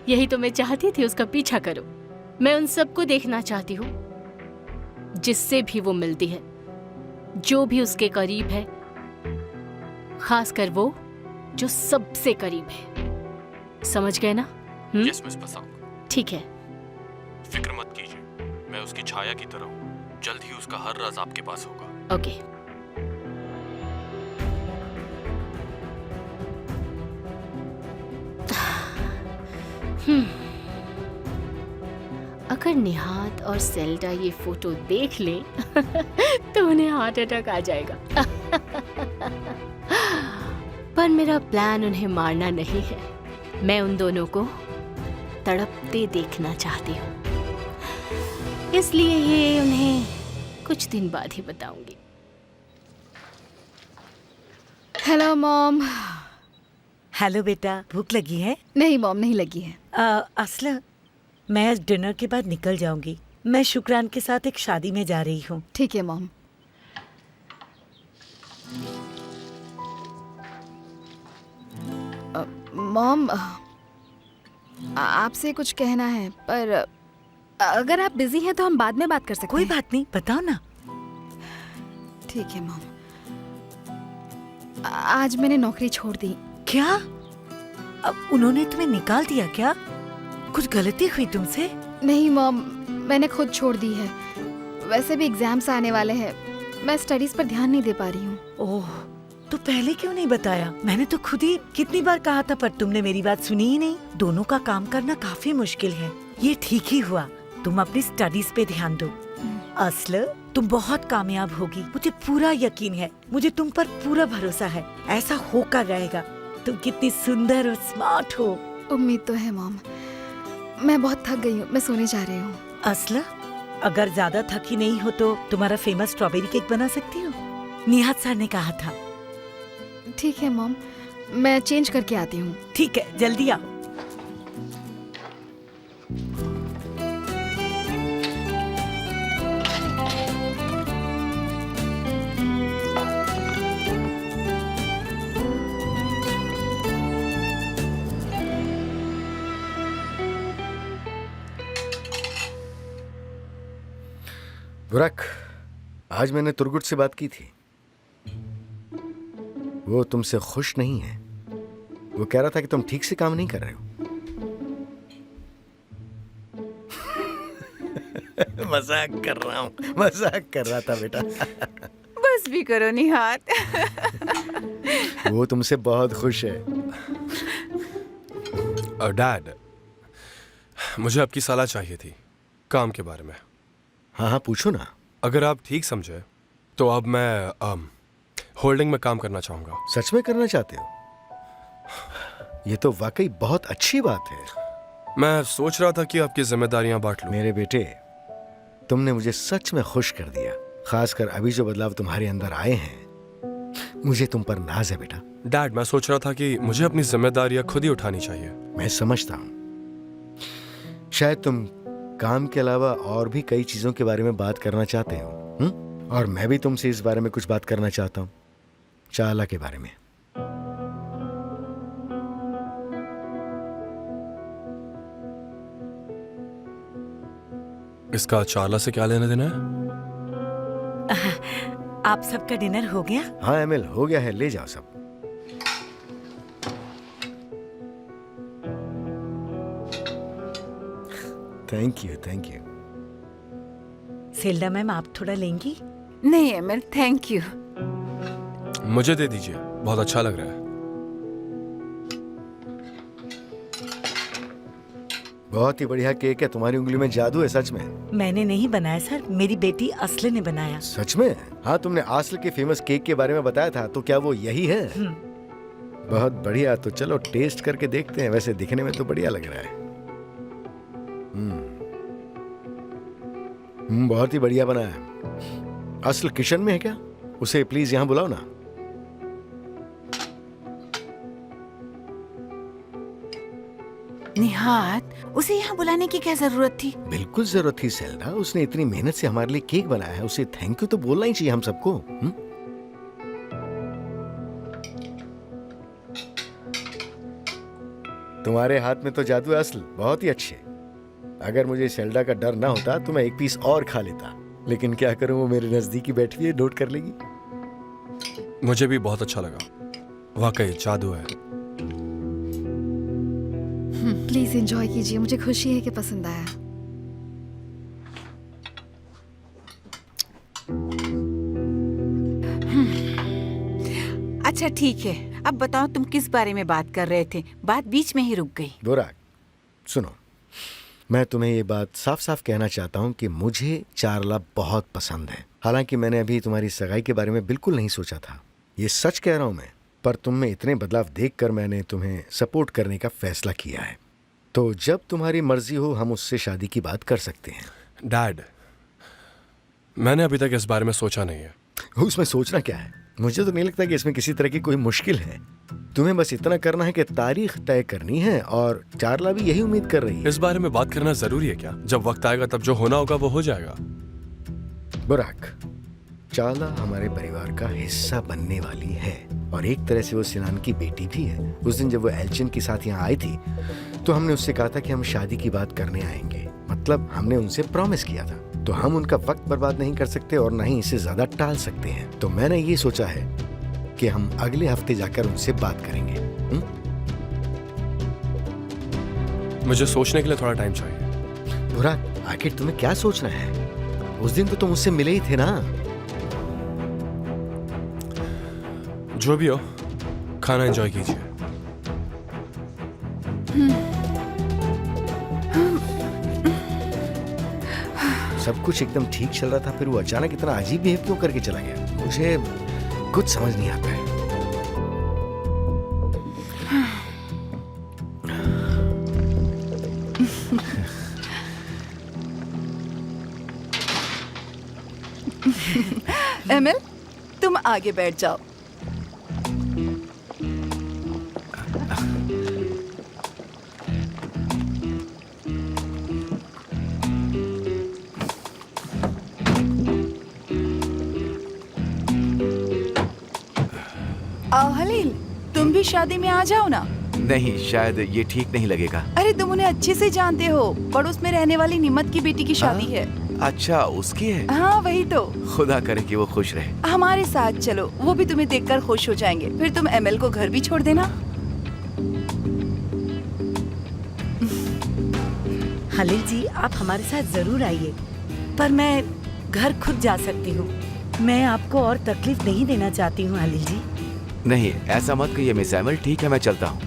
यही तो मैं चाहती थी, उसका पीछा करो। मैं उन सबको देखना चाहती हूँ जिससे भी वो मिलती है, जो भी उसके करीब है, खासकर वो जो सबसे करीब है। समझ गए ना? Yes miss Pasak. ठीक है। फिक्र मत कीजिए, मैं उसकी छाया की तरह हूँ। जल्द ही उसका हर राज आपके पास होगा। ओके। अगर निहात और सेल्डा ये फोटो देख लें तो उन्हें हार्ट अटैक आ जाएगा। पर मेरा प्लान उन्हें मारना नहीं है, मैं उन दोनों को तड़पते देखना चाहती हूँ, इसलिए ये उन्हें कुछ दिन बाद ही बताऊंगी। Hello mom. हेलो बेटा, भूख लगी है? नहीं मॉम, नहीं लगी है। असला, मैं आज डिनर के बाद निकल जाऊंगी। मैं शुक्रान के साथ एक शादी में जा रही हूँ। ठीक है मॉम। मॉम, आपसे कुछ कहना है, पर अगर आप बिजी हैं तो हम बाद में बात कर सकते हैं। कोई बात नहीं, बताओ ना। ठीक है मॉम। आज मैंने नौकरी छोड़ दी। क्या? अब उन्होंने तुम्हें निकाल दिया क्या? कुछ गलती हुई तुमसे? नहीं मॉम, मैंने खुद छोड़ दी है। वैसे भी एग्जाम्स आने वाले हैं, मैं स्टडीज पर ध्यान नहीं दे पा रही हूँ। ओह, तो पहले क्यों नहीं बताया? मैंने तो खुद ही कितनी बार कहा था, पर तुमने मेरी बात सुनी ही नहीं। दोनों का काम करना काफी मुश्किल है। ये ठीक ही हुआ तुम अपनी स्टडीज पे ध्यान दो। असल, तुम बहुत कामयाब होगी, मुझे पूरा यकीन है। मुझे तुम पर पूरा भरोसा है, ऐसा होकर रहेगा। तुम कितनी सुंदर और स्मार्ट हो। उम्मीद तो है मॉम। मैं बहुत थक गई हूँ, मैं सोने जा रही हूँ। असला, अगर ज्यादा थकी नहीं हो तो तुम्हारा फेमस स्ट्रॉबेरी केक बना सकती हो, निहात सर ने कहा था। ठीक है मॉम, मैं चेंज करके आती हूँ। ठीक है, जल्दी आओ। बुराक, आज मैंने तुरगुट से बात की थी। वो तुमसे खुश नहीं है। वो कह रहा था कि तुम ठीक से काम नहीं कर रहे हो। मजाक कर रहा हूँ, मजाक कर रहा था बेटा। बस भी करो निहात। वो तुमसे बहुत खुश है। डैड, मुझे आपकी सलाह चाहिए थी काम के बारे में। हाँ हाँ, पूछो ना। अगर आप ठीक समझे तो अब मैं होल्डिंग में काम करना चाहूँगा। सच में करना चाहते हो? ये तो वाकई बहुत अच्छी बात है। मैं सोच रहा था कि आपकी जिम्मेदारियां बांट लूं। मेरे बेटे, तुमने मुझे सच में खुश कर दिया। खासकर अभी जो बदलाव तुम्हारे अंदर आए हैं, मुझे तुम पर नाज है बेटा। डैड, मैं सोच रहा था कि मुझे अपनी जिम्मेदारियां खुद ही उठानी चाहिए। मैं समझता हूँ, शायद तुम काम के अलावा और भी कई चीजों के बारे में बात करना चाहते हो। और मैं भी तुमसे इस बारे में कुछ बात करना चाहता हूँ, चाला के बारे में। इसका चाला से क्या लेना देना है? आप सबका डिनर हो गया? हाँ एमिल, हो गया है। ले जाओ सब। Thank you, thank you. Selda ma'am, आप थोड़ा लेंगी? नहीं एमिल, थैंक यू। मुझे दे दीजिए, बहुत अच्छा लग रहा है। बहुत ही बढ़िया केक है। तुम्हारी उंगली में जादू है सच में। मैंने नहीं बनाया सर, मेरी बेटी असले ने बनाया। सच में? हाँ, तुमने आसल के फेमस केक के बारे में बताया था, तो क्या वो यही है? बहुत बढ़िया। तो चलो टेस्ट करके देखते हैं। वैसे दिखने में तो बढ़िया लग रहा है। बहुत ही बढ़िया बना है। असल किचन में है क्या? उसे प्लीज यहाँ बुलाओ ना। निहात, उसे यहाँ बुलाने की क्या जरूरत थी? बिल्कुल जरूरत थी सेल्डा। उसने इतनी मेहनत से हमारे लिए केक बनाया है, उसे थैंक यू तो बोलना ही चाहिए हम सबको। तुम्हारे हाथ में तो जादू है असल, बहुत ही अच्छे। अगर मुझे शेल्डा का डर ना होता तो मैं एक पीस और खा लेता, लेकिन क्या करूं, वो मेरे नजदीक ही बैठी है, नोट कर लेगी। मुझे भी बहुत अच्छा लगा, वाकई जादू है। प्लीज एंजॉय कीजिए, मुझे खुशी है कि पसंद आया। अच्छा ठीक है, अब बताओ तुम किस बारे में बात कर रहे थे? बात बीच में ही रुक गई। बुराक, सुनो, मैं तुम्हें ये बात साफ साफ कहना चाहता हूँ कि मुझे चारला बहुत पसंद है। हालांकि मैंने अभी तुम्हारी सगाई के बारे में बिल्कुल नहीं सोचा था, ये सच कह रहा हूँ मैं। पर तुम में इतने बदलाव देखकर मैंने तुम्हें सपोर्ट करने का फैसला किया है। तो जब तुम्हारी मर्जी हो हम उससे शादी की बात कर सकते हैं। डैड, मैंने अभी तक इस बारे में सोचा नहीं है। उसमें सोचना क्या है? मुझे तो नहीं लगता कि इसमें किसी तरह की कोई मुश्किल है। तुम्हें बस इतना करना है कि तारीख तय करनी है, और चारला भी यही उम्मीद कर रही है। इस बारे में बात करना जरूरी है क्या? जब वक्त आएगा तब जो होना होगा वो हो जाएगा। बुराक, चारला हमारे परिवार का हिस्सा बनने वाली है, और एक तरह से वो सिनान की बेटी भी है। उस दिन जब वो एल्चिन के साथ यहाँ आई थी तो हमने उससे कहा था कि हम शादी की बात करने आएंगे। मतलब हमने उनसे प्रॉमिस किया था, तो हम उनका वक्त बर्बाद नहीं कर सकते और ना ही इसे ज्यादा टाल सकते हैं। तो मैंने ये सोचा है कि हम अगले हफ्ते जाकर उनसे बात करेंगे। मुझे सोचने के लिए थोड़ा टाइम चाहिए। बुराक, आखिर तुम्हें क्या सोचना है? उस दिन तो तुम मुझसे मिले ही थे ना। जो भी हो, खाना एंजॉय कीजिए। सब कुछ एकदम ठीक चल रहा था, फिर वो अचानक इतना अजीब बिहेव क्यों करके चला गया? मुझे कुछ समझ नहीं आता है। एमिल, तुम आगे बैठ जाओ। हलील, तुम भी शादी में आ जाओ ना। नहीं, शायद ये ठीक नहीं लगेगा। अरे तुम उन्हें अच्छे से जानते हो, पड़ोस में रहने वाली निमत की बेटी की शादी है। अच्छा, उसकी है? हाँ वही तो। खुदा करे कि वो खुश रहे। हमारे साथ चलो, वो भी तुम्हें देखकर खुश हो जाएंगे। फिर तुम एमएल को घर भी छोड़ देना। हलील जी, आप हमारे साथ जरूर आइए, पर मैं घर खुद जा सकती हूँ। मैं आपको और तकलीफ नहीं देना चाहती हूँ हलील जी। नहीं, ऐसा मत कहिए मिस एमल। ठीक है, मैं चलता हूँ।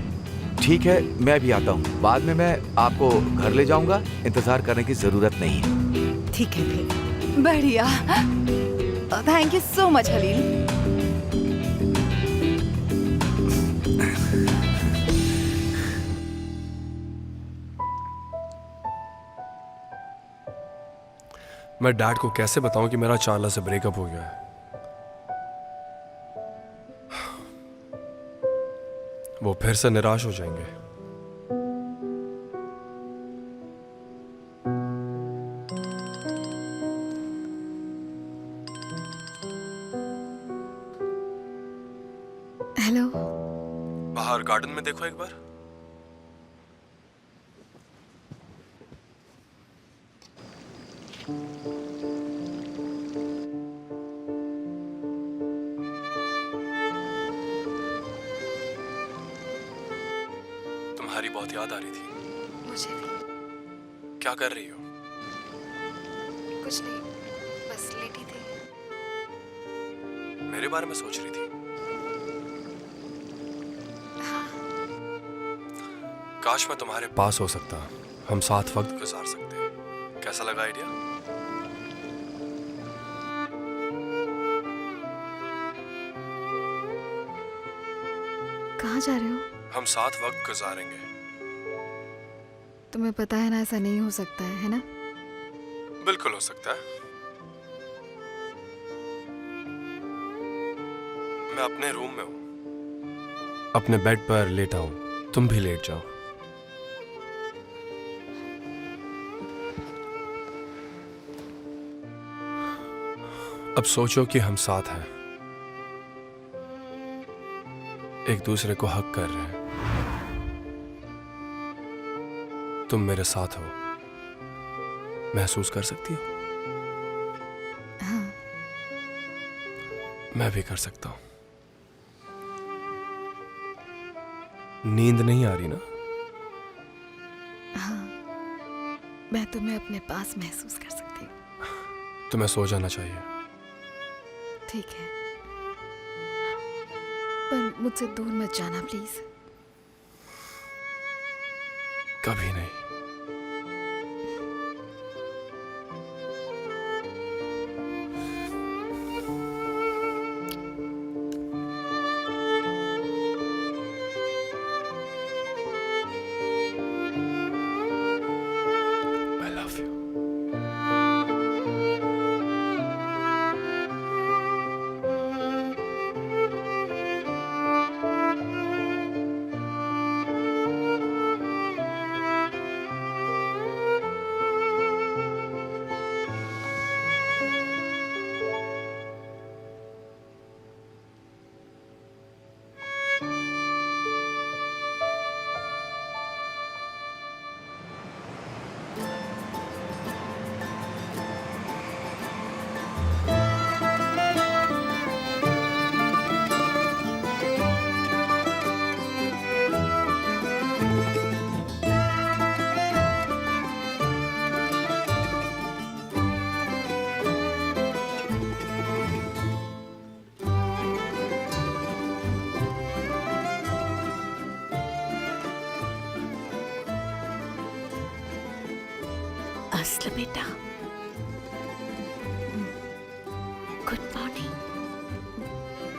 ठीक है, मैं भी आता हूँ। बाद में मैं आपको घर ले जाऊंगा, इंतजार करने की जरूरत नहीं है। ठीक है फिर। बढ़िया, thank you so much haleem. मैं डैड को कैसे बताऊं कि मेरा चार्ला से ब्रेकअप हो गया है? वो फिर से निराश हो जाएंगे। हेलो, बाहर गार्डन में देखो एक बार। तुम्हारी बहुत याद आ रही थी। मुझे भी। क्या कर रही हो? कुछ नहीं, बस लेटी थी। मेरे बारे में सोच रही थी? हाँ। काश मैं तुम्हारे पास हो सकता, हम साथ वक्त गुजार सकते। कैसा लगा आइडिया? कहाँ जा रहे हो? हम साथ वक्त गुजारेंगे। तुम्हें पता है ना, ऐसा नहीं हो सकता है ना? बिल्कुल हो सकता है। मैं अपने रूम में हूं, अपने बेड पर लेटा हूं, तुम भी लेट जाओ। अब सोचो कि हम साथ हैं, एक दूसरे को हक कर रहे हैं। तुम मेरे साथ हो, महसूस कर सकती हो? हाँ। मैं भी कर सकता हूं। नींद नहीं आ रही ना? हाँ, मैं तुम्हें अपने पास महसूस कर सकती हूँ। तुम्हें सो जाना चाहिए। ठीक है, पर मुझसे दूर मत जाना प्लीज। कभी नहीं। I love you. असला बेटा, good morning.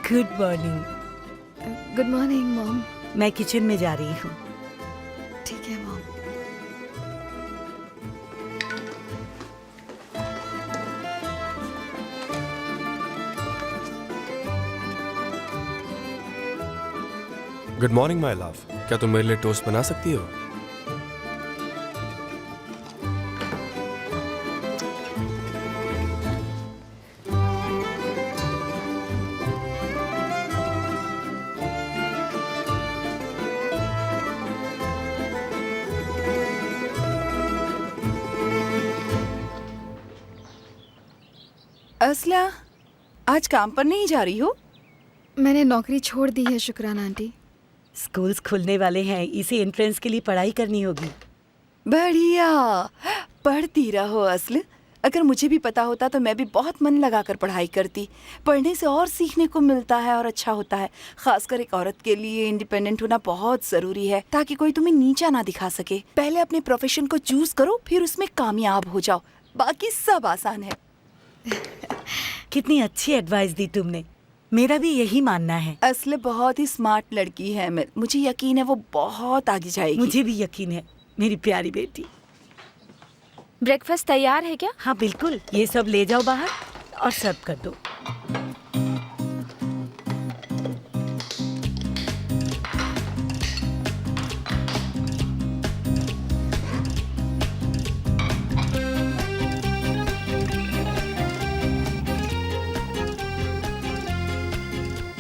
Good morning. Good morning mom. मैं किचन में जा रही हूँ। ठीक है mom. Good morning my love. क्या तुम मेरे लिए टोस्ट बना सकती हो? असला, आज काम पर नहीं जा रही हो? मैंने नौकरी छोड़ दी है शुक्राना आंटी। स्कूल्स खुलने वाले हैं, इसे एंट्रेंस के लिए पढ़ाई करनी होगी। बढ़िया, पढ़ती रहो असल। अगर मुझे भी पता होता तो मैं भी बहुत मन लगाकर पढ़ाई करती। पढ़ने से और सीखने को मिलता है और अच्छा होता है। खासकर एक औरत के लिए इंडिपेंडेंट होना बहुत जरूरी है, ताकि कोई तुम्हें नीचा ना दिखा सके। पहले अपने प्रोफेशन को चूज करो, फिर उसमें कामयाब हो जाओ, बाकी सब आसान है। कितनी अच्छी एडवाइस दी तुमने, मेरा भी यही मानना है। असले बहुत ही स्मार्ट लड़की है, मुझे यकीन है वो बहुत आगे जाएगी। मुझे भी यकीन है मेरी प्यारी बेटी। ब्रेकफास्ट तैयार है क्या? हाँ बिल्कुल, ये सब ले जाओ बाहर और सर्व कर दो।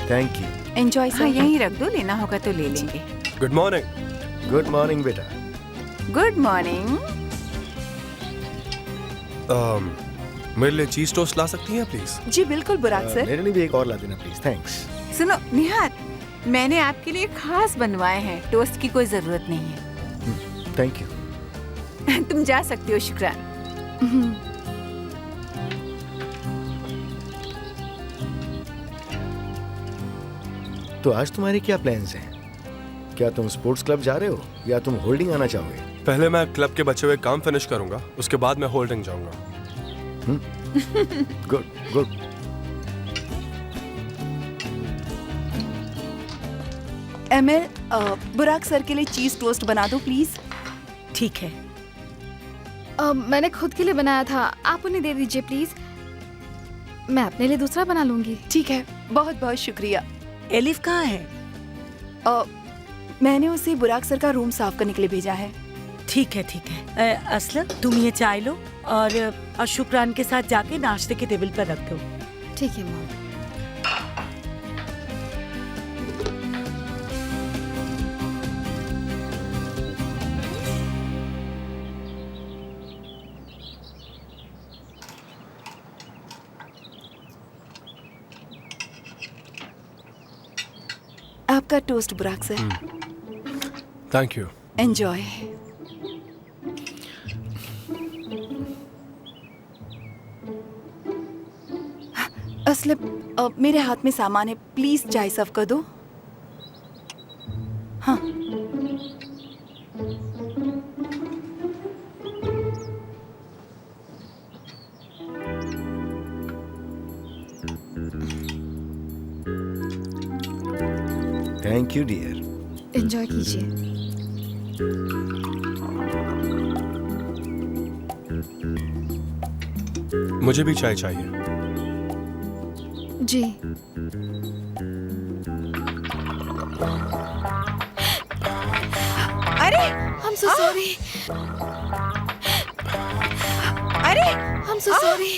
Thank you. एंजॉय। हाँ, यहीं रख दो, लेना होगा तो ले लेंगे। Good morning. गुड मॉर्निंग बेटा। Good morning. मेरे लिए चीज टोस्ट ला सकती हैं प्लीज? जी बिल्कुल बुराक सर। मेरे लिए भी एक और ला देना प्लीज। थैंक्स। सुनो निहार, मैंने आपके लिए खास बनवाए हैं। टोस्ट की कोई जरूरत नहीं है। Thank you. तुम जा सकती हो शुक्रान। तो आज तुम्हारे क्या प्लान्स हैं? क्या तुम स्पोर्ट्स क्लब जा रहे हो या तुम होल्डिंग आना चाहोगे? पहले मैं क्लब के बचे हुए काम फिनिश करूंगा, उसके बाद मैं होल्डिंग जाऊंगा। Good good. एमएल, बुराक सर के लिए चीज टोस्ट बना दो प्लीज। ठीक है। मैंने खुद के लिए बनाया था, आप उन्हें दे दीजिए प्लीज। मैं अपने लिए दूसरा बना लूंगी। ठीक है, बहुत बहुत शुक्रिया। एलिफ कहाँ है? मैंने उसे बुराक सर का रूम साफ करने के लिए भेजा है। ठीक है ठीक है। असलम, तुम ये चाय लो और शुक्रान के साथ जाके नाश्ते के टेबल पर रख दो। ठीक है मॉम। आपका टोस्ट बुराक sir. Thank you. Enjoy. Aslam, मेरे हाथ में सामान है, प्लीज चाय सर्व कर दो। हाँ। Thank you dear. एंजॉय कीजिए। मुझे भी चाय चाहिए। जी। अरे I'm so sorry. अरे I'm so sorry.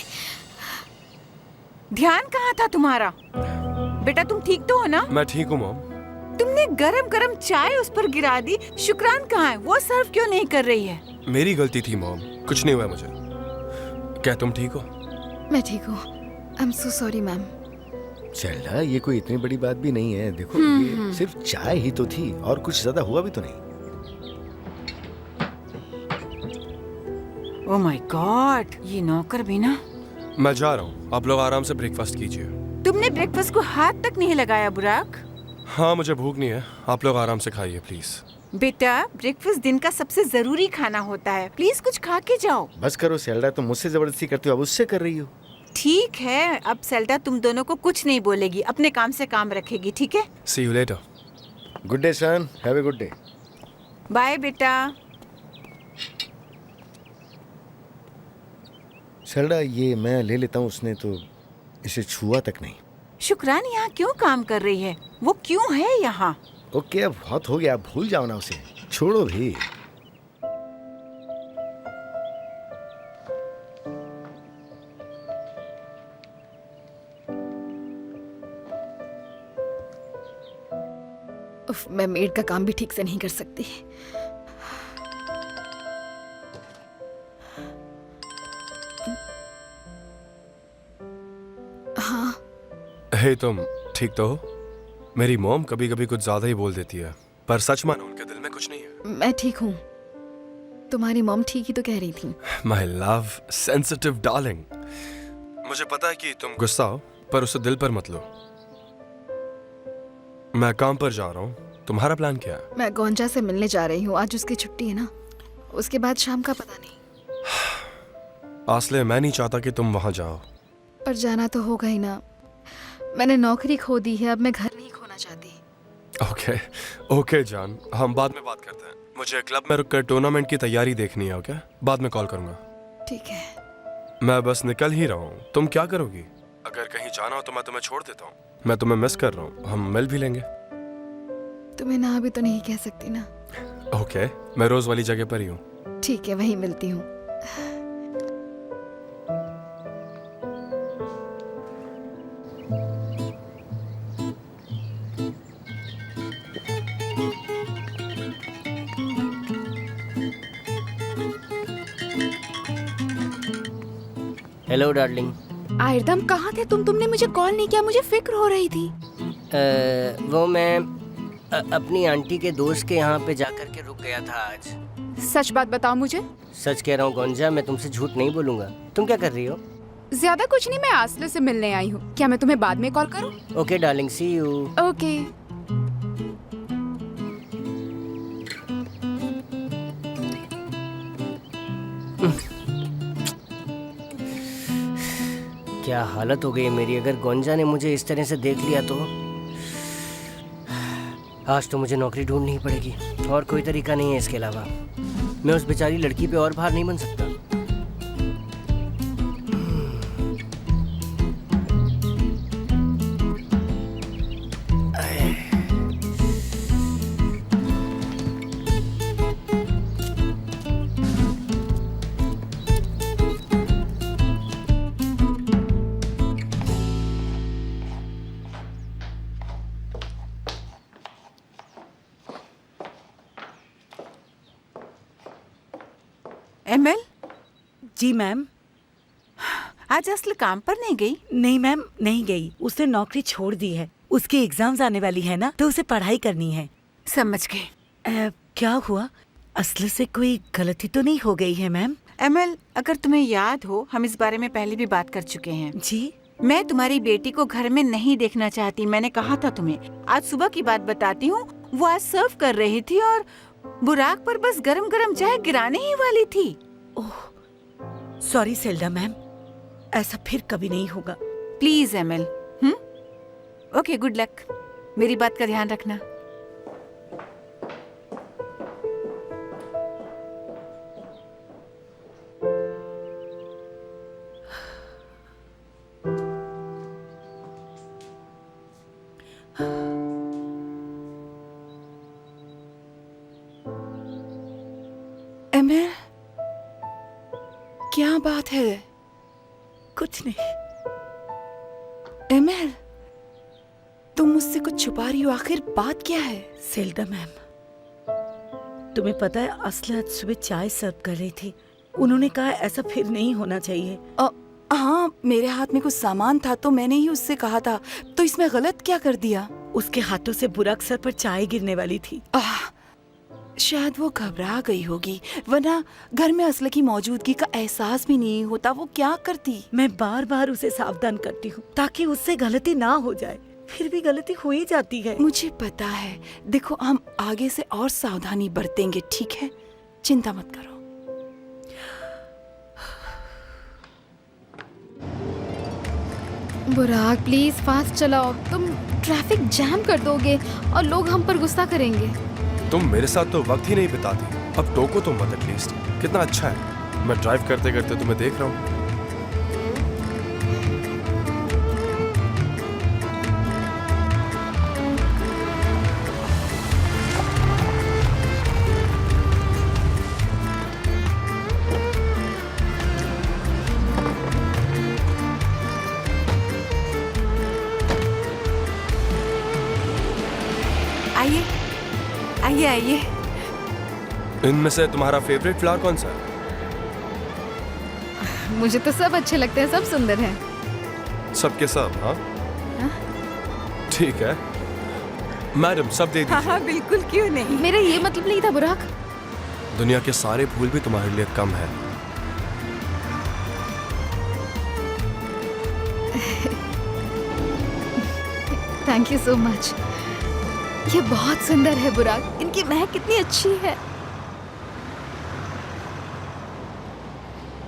ध्यान कहाँ था तुम्हारा? बेटा तुम ठीक तो हो ना? मैं ठीक हूँ मॉम। तुमने गरम गरम चाय उस पर गिरा दी। शुक्रान कहाँ है? वो सर्व क्यों नहीं कर रही है? मेरी गलती थी मॉम, कुछ नहीं हुआ मुझे। क्या तुम ठीक हो? मैं ठीक हूँ। I'm so sorry ma'am. चला, ये कोई इतनी बड़ी बात भी नहीं है। देखो ये सिर्फ चाय ही तो थी और कुछ ज्यादा हुआ भी तो नहीं। ओह माय गॉड, ये नौकर भी ना। मैं जा रहा हूँ, आप लोग आराम से ब्रेकफास्ट कीजिए। तुमने ब्रेकफास्ट को हाथ तक नहीं लगाया बुराक। हाँ मुझे भूख नहीं है, आप लोग आराम से खाइए प्लीज। बेटा ब्रेकफास्ट दिन का सबसे जरूरी खाना होता है, प्लीज कुछ खा के जाओ। बस करो सेल्डा, तुम मुझसे जबरदस्ती करती हो, अब उससे कर रही हो। ठीक है, अब सेल्डा तुम दोनों को कुछ नहीं बोलेगी, अपने काम से काम रखेगी, ठीक है? See you later. Good day son, have a good day. Bye बेटा। सेल्डा, ये मैं ले लेता हूँ, उसने तो इसे छुआ तक नहीं। शुक्रान यहाँ क्यों काम कर रही है? वो क्यों है यहाँ? ओके, अब बहुत हो गया, भूल जाओ ना उसे, छोड़ो भी। उफ, मैं मेड का काम भी ठीक से नहीं कर सकती। हाँ। हे तुम ठीक तो हो? मेरी मॉम कभी कभी कुछ ज्यादा ही बोल देती है, पर सच मानो उनके दिल में कुछ नहीं है। मैं ठीक हूँ। तुम्हारी मॉम ठीक ही तो कह रही थी। माय लव सेंसिटिव डार्लिंग, मुझे पता है कि तुम गुस्सा हो, पर उसे दिल पर मत लो। मैं काम पर जा रहा हूँ, तुम्हारा प्लान क्या है? मैं गोंजा से मिलने जा रही हूँ, आज उसकी छुट्टी है ना, उसके बाद शाम का पता नहीं। आसले, मैं नहीं चाहता कि तुम वहां जाओ। पर जाना तो होगा ही ना, मैंने नौकरी खो दी है, अब मैं घर नहीं खोना चाहती। ओके ओके जान, हम बाद में बात करते हैं। मुझे क्लब में रुककर टूर्नामेंट की तैयारी देखनी है, ओके? बाद में कॉल करूंगा। ठीक है। मैं बस निकल ही रहा हूँ, तुम क्या करोगी? अगर कहीं जाना हो तो मैं तुम्हें छोड़ देता हूँ, मैं तुम्हें मिस कर रहा हूँ, हम मिल भी लेंगे। तुम्हें ना भी तो नहीं कह सकती ना। ओके, मैं रोज वाली जगह पर ही हूँ। ठीक है, वहीं मिलती हूँ। Hello darling. आयरदम कहाँ थे तुम? तुमने मुझे कॉल नहीं किया, मुझे फिक्र हो रही थी। वो मैं अपनी आंटी के दोस्त के यहाँ पे जाकर के रुक गया था आज। सच बात बताओ मुझे। सच कह रहा हूँ गोंजा, मैं तुमसे झूठ नहीं बोलूंगा। तुम क्या कर रही हो? ज्यादा कुछ नहीं, मैं आसले से मिलने आई हूँ। क्या मैं तुम्हें बाद में कॉल करूँ? Okay darling, see you. Okay. क्या हालत हो गई है मेरी। अगर गोंजा ने मुझे इस तरह से देख लिया तो आज तो मुझे नौकरी ढूंढनी ही पड़ेगी, और कोई तरीका नहीं है इसके अलावा। मैं उस बेचारी लड़की पे और भार नहीं बन सकता। एमएल। जी मैम। आज असल काम पर नहीं गई? नहीं मैम, नहीं गई, उसने नौकरी छोड़ दी है। उसकी एग्जाम्स आने वाली है ना, तो उसे पढ़ाई करनी है। समझ गए। क्या हुआ? असली से कोई गलती तो नहीं हो गई है मैम? एमएल, अगर तुम्हें याद हो, हम इस बारे में पहले भी बात कर चुके हैं। जी। मैं तुम्हारी बेटी को घर में नहीं देखना चाहती। मैंने कहा था तुम्हें। आज सुबह की बात बताती हूँ। वो आज सर्व कर रही थी और बुराक पर बस गरम गरम चाय गिराने ही वाली थी। ओह, सॉरी सेल्डा मैम, ऐसा फिर कभी नहीं होगा। Please ML. Okay, good luck. मेरी बात का ध्यान रखना। एमएल, क्या बात है? कुछ नहीं। एमएल, तुम मुझसे कुछ छुपा रही हो। आखिर बात क्या है? सेल्डा मैम, तुम्हें पता है असली आज सुबह चाय सर्व कर रही थी। उन्होंने कहा ऐसा फिर नहीं होना चाहिए। हाँ, मेरे हाथ में कुछ सामान था तो मैंने ही उससे कहा था। तो इसमें गलत क्या कर दिया? उसके हाथों से बुराक सर पर चाय गिरने वाली थी। शायद वो घबरा गई होगी, वरना घर में असली की मौजूदगी का एहसास भी नहीं होता। वो क्या करती? मैं बार बार उसे सावधान करती हूँ ताकि उससे गलती ना हो जाए, फिर भी गलती हो ही जाती है। मुझे पता है। देखो, हम आगे से और सावधानी बरतेंगे, ठीक है? चिंता मत करो। बुराक प्लीज फास्ट चलाओ, तुम ट्रैफिक जैम कर दोगे और लोग हम पर गुस्सा करेंगे। तुम मेरे साथ तो वक्त ही नहीं बिताती, अब टोको तो मत एटलीस्ट। कितना अच्छा है, मैं ड्राइव करते करते तुम्हें देख रहा हूँ। आइए आइए आइए। इनमें से तुम्हारा फेवरेट फ्लावर कौन सा है? मुझे तो सब अच्छे लगते हैं, सब सुंदर हैं। सबके सब? हाँ, ठीक है मैडम, सब दे दीजिए। हाँ, बिल्कुल, क्यों नहीं। मेरा ये मतलब नहीं था बुराक। दुनिया के सारे फूल भी तुम्हारे लिए कम है। Thank you so much. ये बहुत सुंदर है बुराक, इनकी महक कितनी अच्छी है।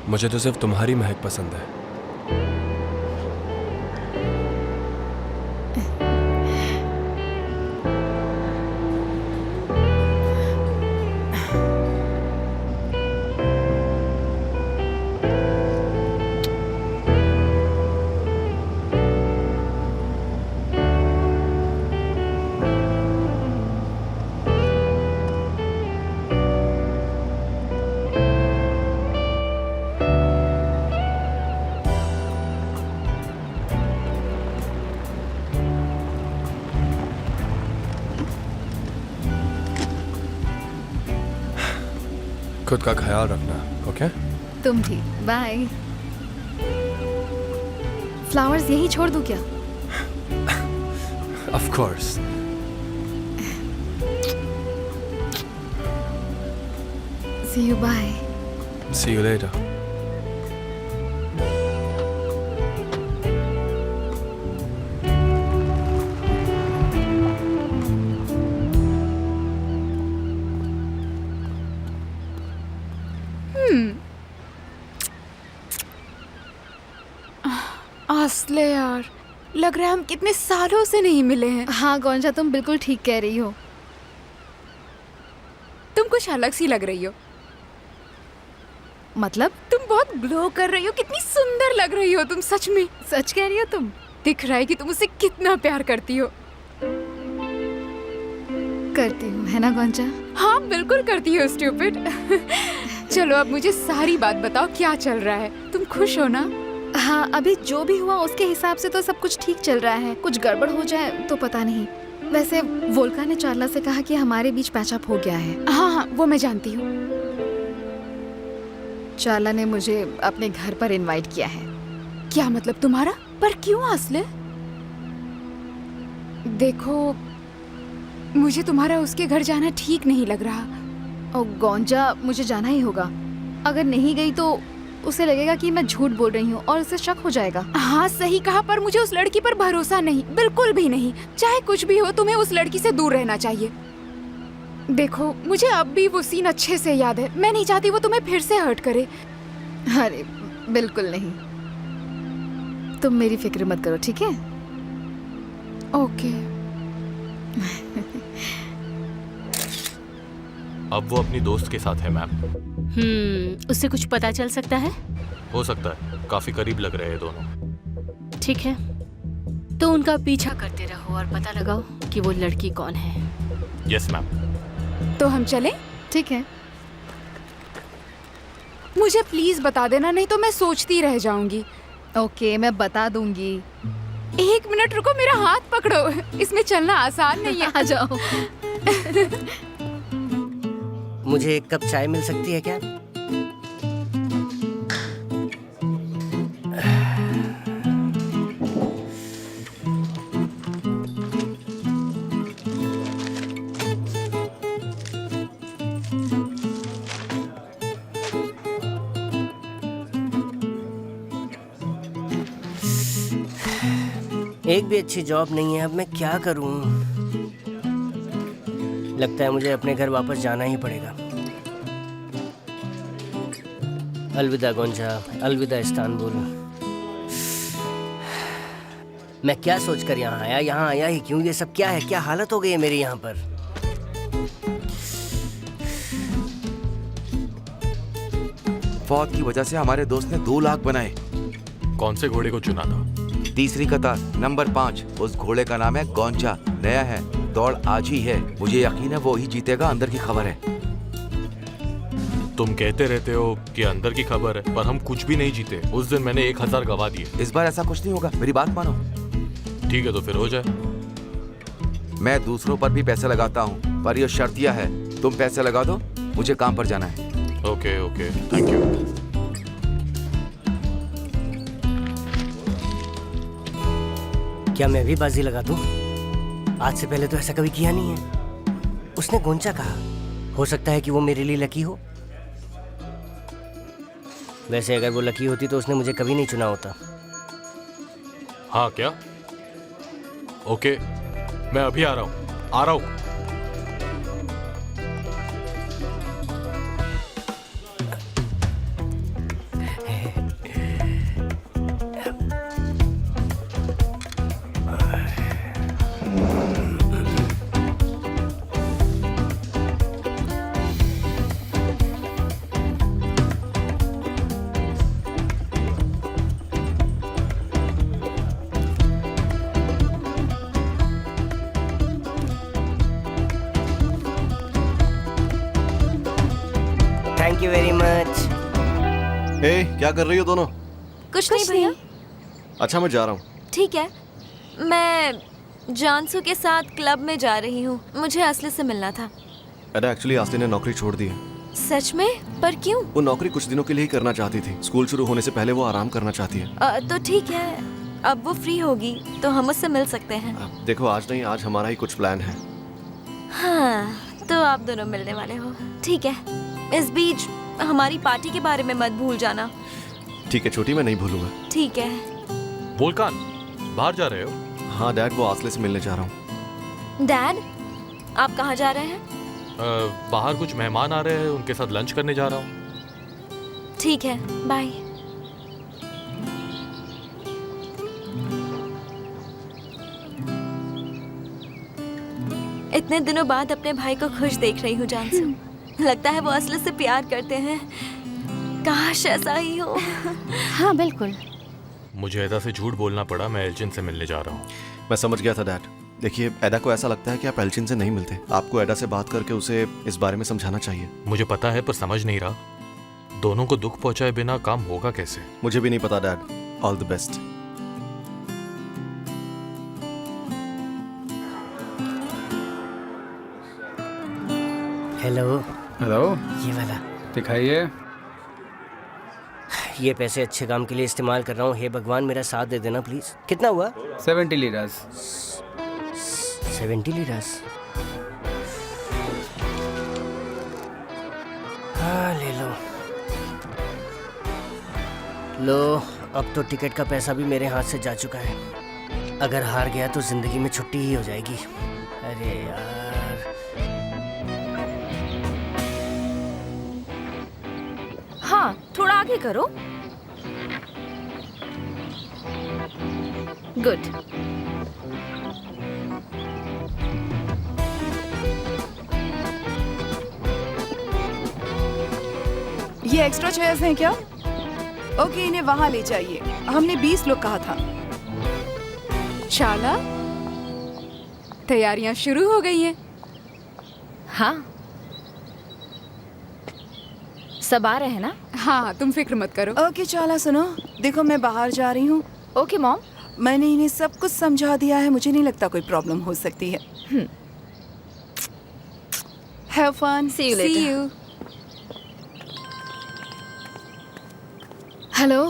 मुझे तो सिर्फ तुम्हारी महक पसंद है। खुद का ख्याल रखना, ओके? तुम भी। बाय। फ्लावर्स यही छोड़ दूं क्या? Of course. See you, bye. See you later. असले यार, लग रहा है हम कितने सालों से नहीं मिले हैं। हाँ गोंजा, तुम बिल्कुल ठीक कह रही हो। तुम कुछ अलग सी लग रही हो। मतलब? तुम बहुत ग्लो कर रही हो, कितनी सुंदर लग रही हो तुम। सच में? सच कह रही हो तुम? दिख रहा है कि तुम मुझसे कितना प्यार करती हो। करती हूँ, है ना गोंजा? हाँ बिल्कुल करती हो, स्टूपिड। चलो अब मुझे सारी बात बताओ, क्या चल रहा है? तुम खुश हो ना? हाँ, अभी जो भी हुआ उसके हिसाब से तो सब कुछ ठीक चल रहा है। कुछ गड़बड़ हो जाए तो पता नहीं। वैसे वोल्का ने चार्ला से कहा कि हमारे बीच पैचअप हो गया है। हाँ हाँ, वो मैं जानती हूँ। चार्ला ने मुझे अपने घर पर इनवाइट किया है। क्या मतलब तुम्हारा? पर क्यों असले? देखो, मुझे तुम्हारा उसके घर जाना ठीक नहीं लग रहा। और गोंजा, मुझे जाना ही होगा। अगर नहीं गई तो उसे लगेगा कि मैं झूठ बोल रही हूँ और उसे शक हो जाएगा। हाँ सही कहा, पर मुझे उस लड़की पर भरोसा नहीं, बिल्कुल भी नहीं। चाहे कुछ भी हो, तुम्हें उस लड़की से दूर रहना चाहिए। देखो, मुझे अब भी वो सीन अच्छे से याद है। मैं नहीं चाहती वो तुम्हें फिर से हर्ट करे। अरे बिल्कुल नहीं, तुम मेरी फिक्र मत करो, ठीक है? ओके। अब वो अपनी दोस्त के साथ है मैम। उससे कुछ पता चल सकता है? हो सकता है, काफी करीब लग रहे हैं दोनों। ठीक है, तो उनका पीछा करते रहो और पता लगाओ कि वो लड़की कौन है। Yes ma'am. तो हम चलें? ठीक है। मुझे प्लीज बता देना, नहीं तो मैं सोचती रह जाऊंगी। ओके, मैं बता दूंगी। 1 मिनट रुको, मेरा हाथ पकड़ो। इसमें चलना आसान नहीं है। आ जाओ। मुझे एक कप चाय मिल सकती है क्या? एक भी अच्छी जॉब नहीं है, अब मैं क्या करूं? लगता है मुझे अपने घर वापस जाना ही पड़ेगा। अलविदा गोंजा, अलविदा इस्तांबुल। मैं क्या सोचकर यहाँ आया ही क्यों? ये सब क्या है? क्या हालत हो गई है मेरी यहाँ पर? फौत की वजह से हमारे दोस्त ने 2 लाख बनाए। कौन से घोड़े को चुना था? तीसरी कतार, नंबर 5। उस घोड़े का नाम है गोंचा, नया है, दौड़ आज ही है। मुझे यकीन है वो ही जीतेगा, अंदर की खबर है। तुम कहते रहते हो कि अंदर की खबर है, पर हम कुछ भी नहीं जीते। उस दिन मैंने 1000 गवा दिए। इस बार ऐसा कुछ नहीं होगा, मेरी बात मानो। ठीक है, तो फिर हो जाए। मैं दूसरों पर भी पैसे लगाता हूँ, पर यह शर्तिया है। तुम पैसे लगा दो, मुझे काम पर जाना है। Okay okay, thank you. क्या मैं भी बाजी लगा दूं? आज से पहले तो ऐसा कभी किया नहीं है। उसने गोंचा कहा, हो सकता है कि वो मेरे लिए लकी हो। वैसे अगर वो लकी होती तो उसने मुझे कभी नहीं चुना होता। हाँ क्या? ओके, मैं अभी आ रहा हूँ। Thank you very much. क्या कर रही हो दोनों? कुछ नहीं भैया। अच्छा, मैं जा रहा हूँ। ठीक है, मैं जानसू के साथ क्लब में जा रही हूँ। मुझे असली से मिलना था। अरे एक्चुअली असली ने नौकरी छोड़ दी है। सच में? पर क्यों? वो नौकरी कुछ दिनों के लिए ही करना चाहती थी। स्कूल शुरू होने से पहले वो आराम करना चाहती है। तो ठीक है, अब वो फ्री होगी तो हम उससे मिल सकते हैं। देखो, आज नहीं, आज हमारा ही कुछ प्लान है। हाँ, तो आप दोनों मिलने वाले हो। ठीक है, इस बीच हमारी पार्टी के बारे में मत भूल जाना। ठीक है छोटी, मैं नहीं भूलूंगा। ठीक है। वोल्कान, बाहर जा रहे हो? हाँ डैड, वो आसले से मिलने जा रहा हूँ। डैड, आप कहाँ जा रहे हैं? बाहर कुछ मेहमान आ रहे हैं, उनके साथ लंच करने जा रहा हूँ। ठीक है, बाय। इतने दिनों बाद अपने भाई को खुश देख रही हूँ जानसू। लगता है वो असली से प्यार करते हैं। काश ऐसा ही हो। हाँ बिल्कुल। मुझे एदा से झूठ बोलना पड़ा, मैं एल्चिन से मिलने जा रहा हूँ। मैं समझ गया था डैड। देखिए, एडा को ऐसा लगता है कि आप एल्चिन से नहीं मिलते। आपको एडा से बात करके उसे इस बारे में समझाना चाहिए। मुझे पता है, पर समझ नहीं रहा। दोनों को दुख पहुंचाए बिना काम होगा कैसे? मुझे भी नहीं पता dad. All the best. Hello. Hello, ये वाला दिखाइए। ये पैसे अच्छे काम के लिए इस्तेमाल कर रहा हूँ। हे भगवान, मेरा साथ दे देना प्लीज। कितना हुआ? 70 लीरास। 70 लीटर्स। हाँ ले लो। लो, अब तो टिकट का पैसा भी मेरे हाथ से जा चुका है। अगर हार गया तो जिंदगी में छुट्टी ही हो जाएगी। अरे यार। हाँ, थोड़ा आगे करो। गुड। ये एक्स्ट्रा चेयर्स हैं क्या? ओके, इन्हें वहां ले जाइए। हमने 20 लोग कहा था। शाला, तैयारियां शुरू हो गई हैं। हाँ, सब आ रहे हैं ना? हाँ, तुम फिक्र मत करो। ओके चाला, सुनो, देखो मैं बाहर जा रही हूँ। Okay mom. मैंने इन्हें सब कुछ समझा दिया है, मुझे नहीं लगता कोई प्रॉब्लम हो सकती है। Have fun. See you later. See you. Hello.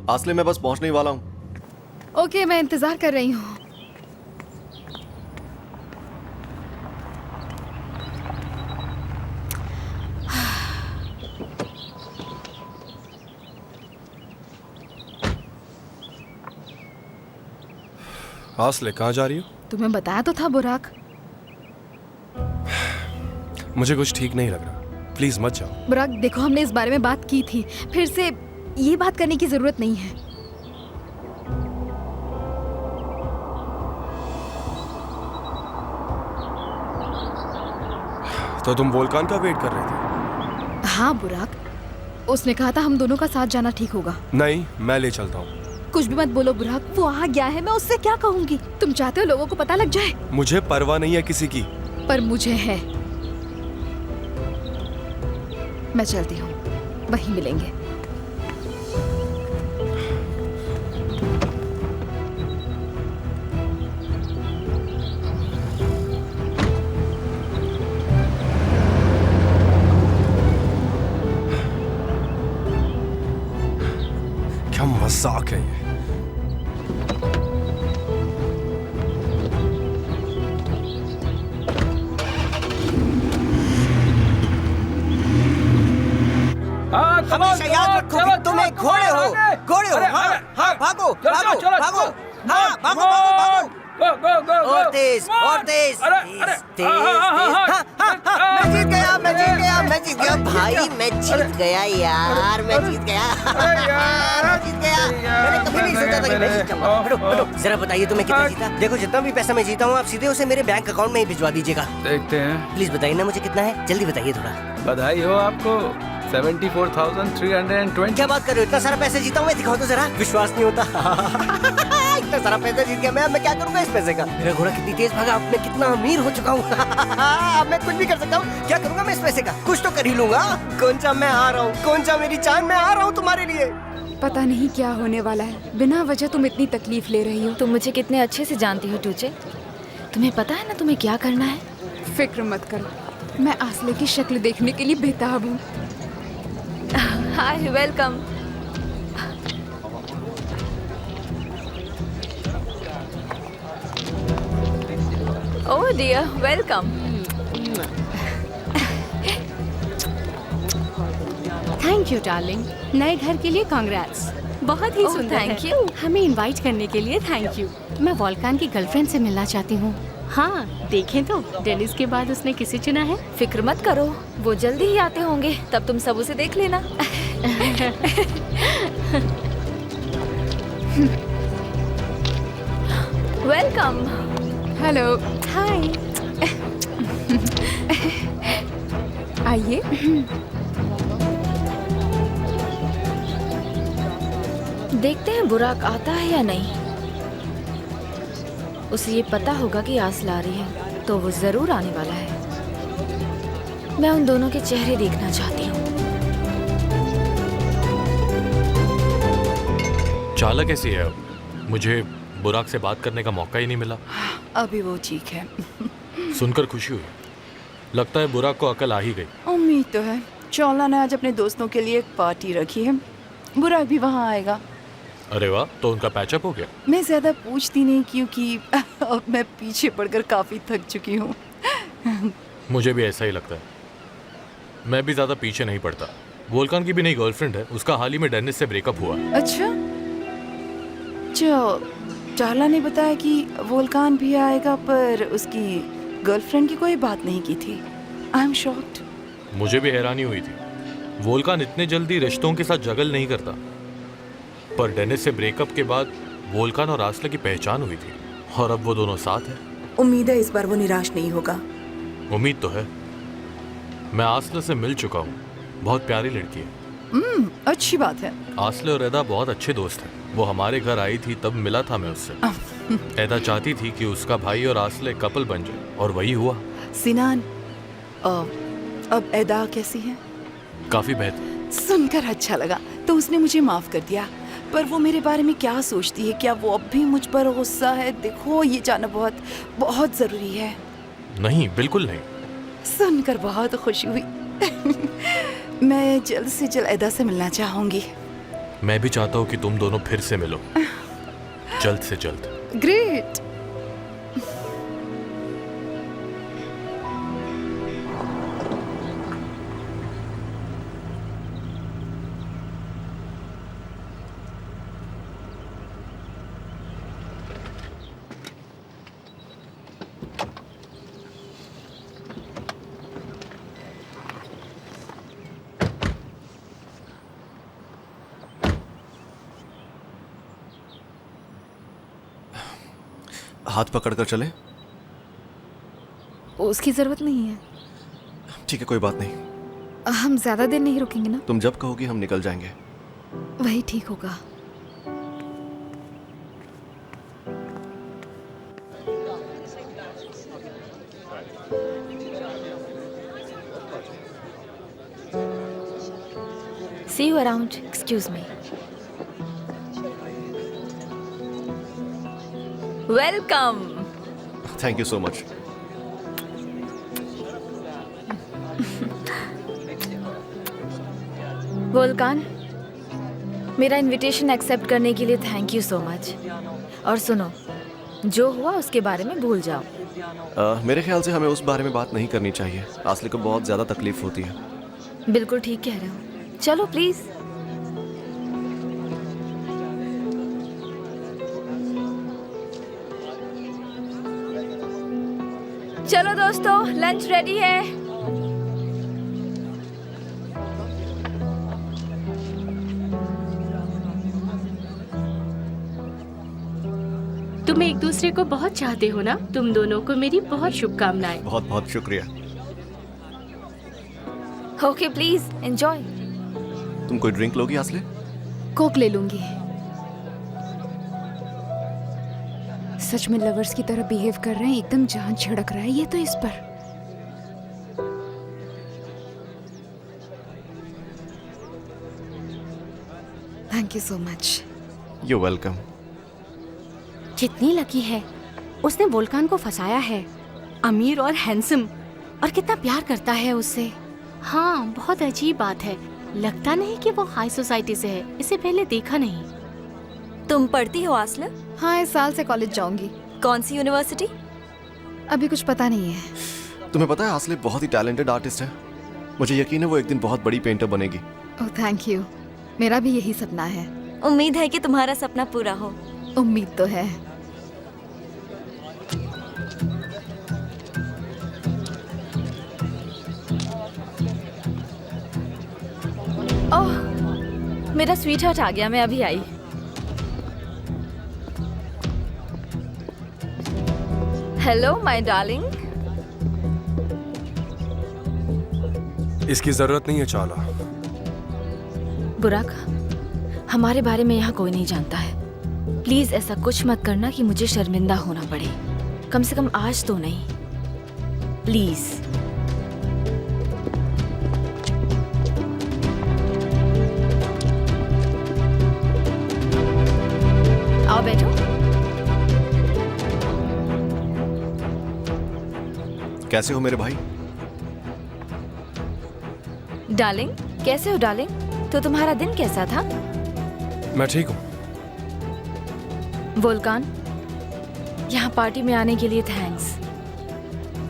आसले मैं बस पहुंचने ही वाला हूँ। ओके, मैं इंतजार कर रही हूँ। आसले कहाँ जा रही हो? तुम्हें बताया तो था बुराक। मुझे कुछ ठीक नहीं लग रहा, प्लीज मत जाओ। बुराक देखो, हमने इस बारे में बात की थी, फिर से ये बात करने की जरूरत नहीं है। तो तुम वोल्कान का वेट कर रहे थे? हाँ बुराक, उसने कहा था हम दोनों का साथ जाना ठीक होगा। नहीं, मैं ले चलता हूँ। कुछ भी मत बोलो बुराक, वो आ गया है, मैं उससे क्या कहूँगी? तुम चाहते हो लोगों को पता लग जाए? मुझे परवाह नहीं है किसी की। पर मुझे है। मैं चलती हूँ, वहीं मिलेंगे। क्या मजाक है ये। हमेशा याद रखो कि तुम एक घोड़े हो। घोड़े हो। हाँ, भागो भागो भागो। हाँ, भागो भागो भागो। और तेज और तेज तेज तेज। हाँ, मैं जीत गया, मैं जीत गया, मैं जीत गया भाई, मैं जीत गया यार, मैं जीत गया। मैं जीत गया। मैंने कभी नहीं सोचा था कि मैं जीत जाऊंगा। हटो हटो, जरा बताइए तुम्हें कितना जीता? देखो, जितना भी पैसा मैं जीता हूँ आप सीधे उसे मेरे बैंक अकाउंट में ही भिजवा दीजिएगा। देखते हैं। प्लीज बताइए ना मुझे कितना है, जल्दी बताइए थोड़ा। बधाई हो आपको, 74,320। क्या बात कर रहे हो? इतना सारा पैसे जीता हूँ मैं, दिखाओ तो जरा। विश्वास नहीं होता। इतना सारा पैसा जीत गया मैं, अब मैं क्या करूंगा इस पैसे का? मेरा घोड़ा कितनी तेज भागा, अब मैं कितना अमीर हो चुका हूँ। अब मैं कुछ भी कर सकता हूँ। क्या करूंगा मैं इस पैसे का? कुछ तो कर ही लूंगा। कौन सा मैं आ रहा हूँ, कौन सा मेरी जान, मैं आ रहा हूँ तुम्हारे लिए। पता नहीं क्या होने वाला है, बिना वजह तुम इतनी तकलीफ ले रही हो। तुम मुझे कितने अच्छे से जानती हो टूचे। तुम्हें पता है ना तुम्हें क्या करना है? फिक्र मत करो, मैं आसले की शक्ल देखने के लिए बेताब हूँ। Hi, welcome. Oh dear, welcome. Thank you darling, नए घर के लिए कांग्रेट्स। बहुत ही ओह, सुंदर thank है। you। हमें इनवाइट करने के लिए थैंक यू। मैं वॉल्कान की गर्लफ्रेंड से मिलना चाहती हूँ। हाँ, देखें तो डेनिस के बाद उसने किसे चुना है? फिक्र मत करो, वो जल्दी ही आते होंगे, तब तुम सब उसे देख लेना। वेलकम। हेलो। हाय। आइए। देखते हैं बुराक आता है या नहीं। उसे ये पता होगा कि आसला आ रही है, तो वो जरूर आने वाला है। मैं उन दोनों के चेहरे देखना चाहती हूँ। चाला कैसी है? मुझे बुराक से बात करने का मौका ही नहीं मिला। अभी वो ठीक है। सुनकर खुशी हुई। लगता है बुराक को अकल आ ही गई। उम्मीद तो है। चाला ने आज अपने दोस्तों के लिए एक पार्टी रखी है, बुराक भी वहाँ आएगा। अरे वाह, तो उनका पैचअप हो गया? मैं ज्यादा पूछती नहीं क्योंकि अब मैं पीछे पड़कर काफी थक चुकी हूँ। मुझे भी ऐसा ही लगता है। मैं भी ज्यादा पीछे नहीं पड़ता। वोल्कान की भी नई गर्लफ्रेंड है, उसका हाल ही में डेनिस से ब्रेकअप हुआ। अच्छा, चार्ला ने बताया कि वोल्कान भी आएगा, पर उसकी गर्लफ्रेंड की कोई बात नहीं की थी। I am shocked. मुझे भी हैरानी हुई थी। वोल्कान इतने जल्दी रिश्तों के साथ जगल नहीं करता, पर डेनिस से ब्रेकअप के बाद वोल्कान और आस्ले की पहचान हुई थी और अब वो दोनों साथ हैं। उम्मीद है इस बार वो निराश नहीं होगा। उम्मीद तो है। मैं आस्ले से मिल चुका हूँ, बहुत प्यारी लड़की है। अच्छी बात है। आस्ले और एदा बहुत अच्छे दोस्त हैं। वो हमारे घर आई थी तब मिला था मैं उससे। एदा चाहती थी कि उसका भाई और आस्ले कपल बन जाए और वही हुआ। सिनान, अब एदा कैसी है? काफी बेहतर। सुनकर अच्छा लगा। तो उसने मुझे माफ कर दिया, पर वो मेरे बारे में क्या सोचती है? क्या वो अब भी मुझ पर गुस्सा है? देखो, ये जानना बहुत बहुत जरूरी है। नहीं, बिल्कुल नहीं। सुनकर बहुत खुशी हुई। मैं जल्द से जल्द एदा से मिलना चाहूंगी। मैं भी चाहता हूँ कि तुम दोनों फिर से मिलो, जल्द से जल्द। ग्रेट। हाथ पकड़कर चले? उसकी जरूरत नहीं है। ठीक है, कोई बात नहीं। हम ज्यादा देर नहीं रुकेंगे ना? तुम जब कहोगी हम निकल जाएंगे। वही ठीक होगा। See you around. Excuse me. Welcome. Thank you so much. Volkan, मेरा इनविटेशन एक्सेप्ट करने के लिए थैंक यू सो मच। और सुनो, जो हुआ उसके बारे में भूल जाओ। मेरे ख्याल से हमें उस बारे में बात नहीं करनी चाहिए। आस्ले को बहुत ज़्यादा तकलीफ होती है। बिल्कुल ठीक कह रहे हो। चलो प्लीज। चलो दोस्तों, लंच रेडी है। तुम एक दूसरे को बहुत चाहते हो ना? तुम दोनों को मेरी बहुत शुभकामनाएं। बहुत बहुत शुक्रिया। Okay, please enjoy. तुम कोई ड्रिंक लोगी आस्ले? कोक ले लूंगी। सच में लवर्स की तरह बिहेव कर रहे हैं, एकदम जान छिड़क रहा है ये तो इस पर। Thank you so much. You welcome. कितनी लकी है, उसने वोल्कान को फंसाया है। अमीर और हैंडसम, और कितना प्यार करता है उससे। हाँ, बहुत अजीब बात है। लगता नहीं कि वो हाई सोसाइटी से है। इसे पहले देखा नहीं। तुम पढ़ती हो आस्ले? हाँ, इस साल से कॉलेज जाऊंगी। कौन सी यूनिवर्सिटी? अभी कुछ पता नहीं है। तुम्हें पता है आस्ले बहुत ही टैलेंटेड आर्टिस्ट है। मुझे यकीन है वो एक दिन बहुत बड़ी पेंटर बनेगी। Oh thank you. मेरा भी यही सपना है। उम्मीद है कि तुम्हारा सपना पूरा हो। उम्मीद तो है। ओह, मेरा स्वीट हार्ट आ गया। मैं अभी आई। Hello my darling. इसकी जरूरत नहीं है चाला। बुराक, हमारे बारे में यहाँ कोई नहीं जानता है। प्लीज ऐसा कुछ मत करना कि मुझे शर्मिंदा होना पड़े। कम से कम आज तो नहीं, प्लीज। आओ बैठो। कैसे हो मेरे भाई? डार्लिंग, कैसे हो डार्लिंग? तो तुम्हारा दिन कैसा था? मैं ठीक हूँ। वोल्कान, यहाँ पार्टी में आने के लिए थैंक्स।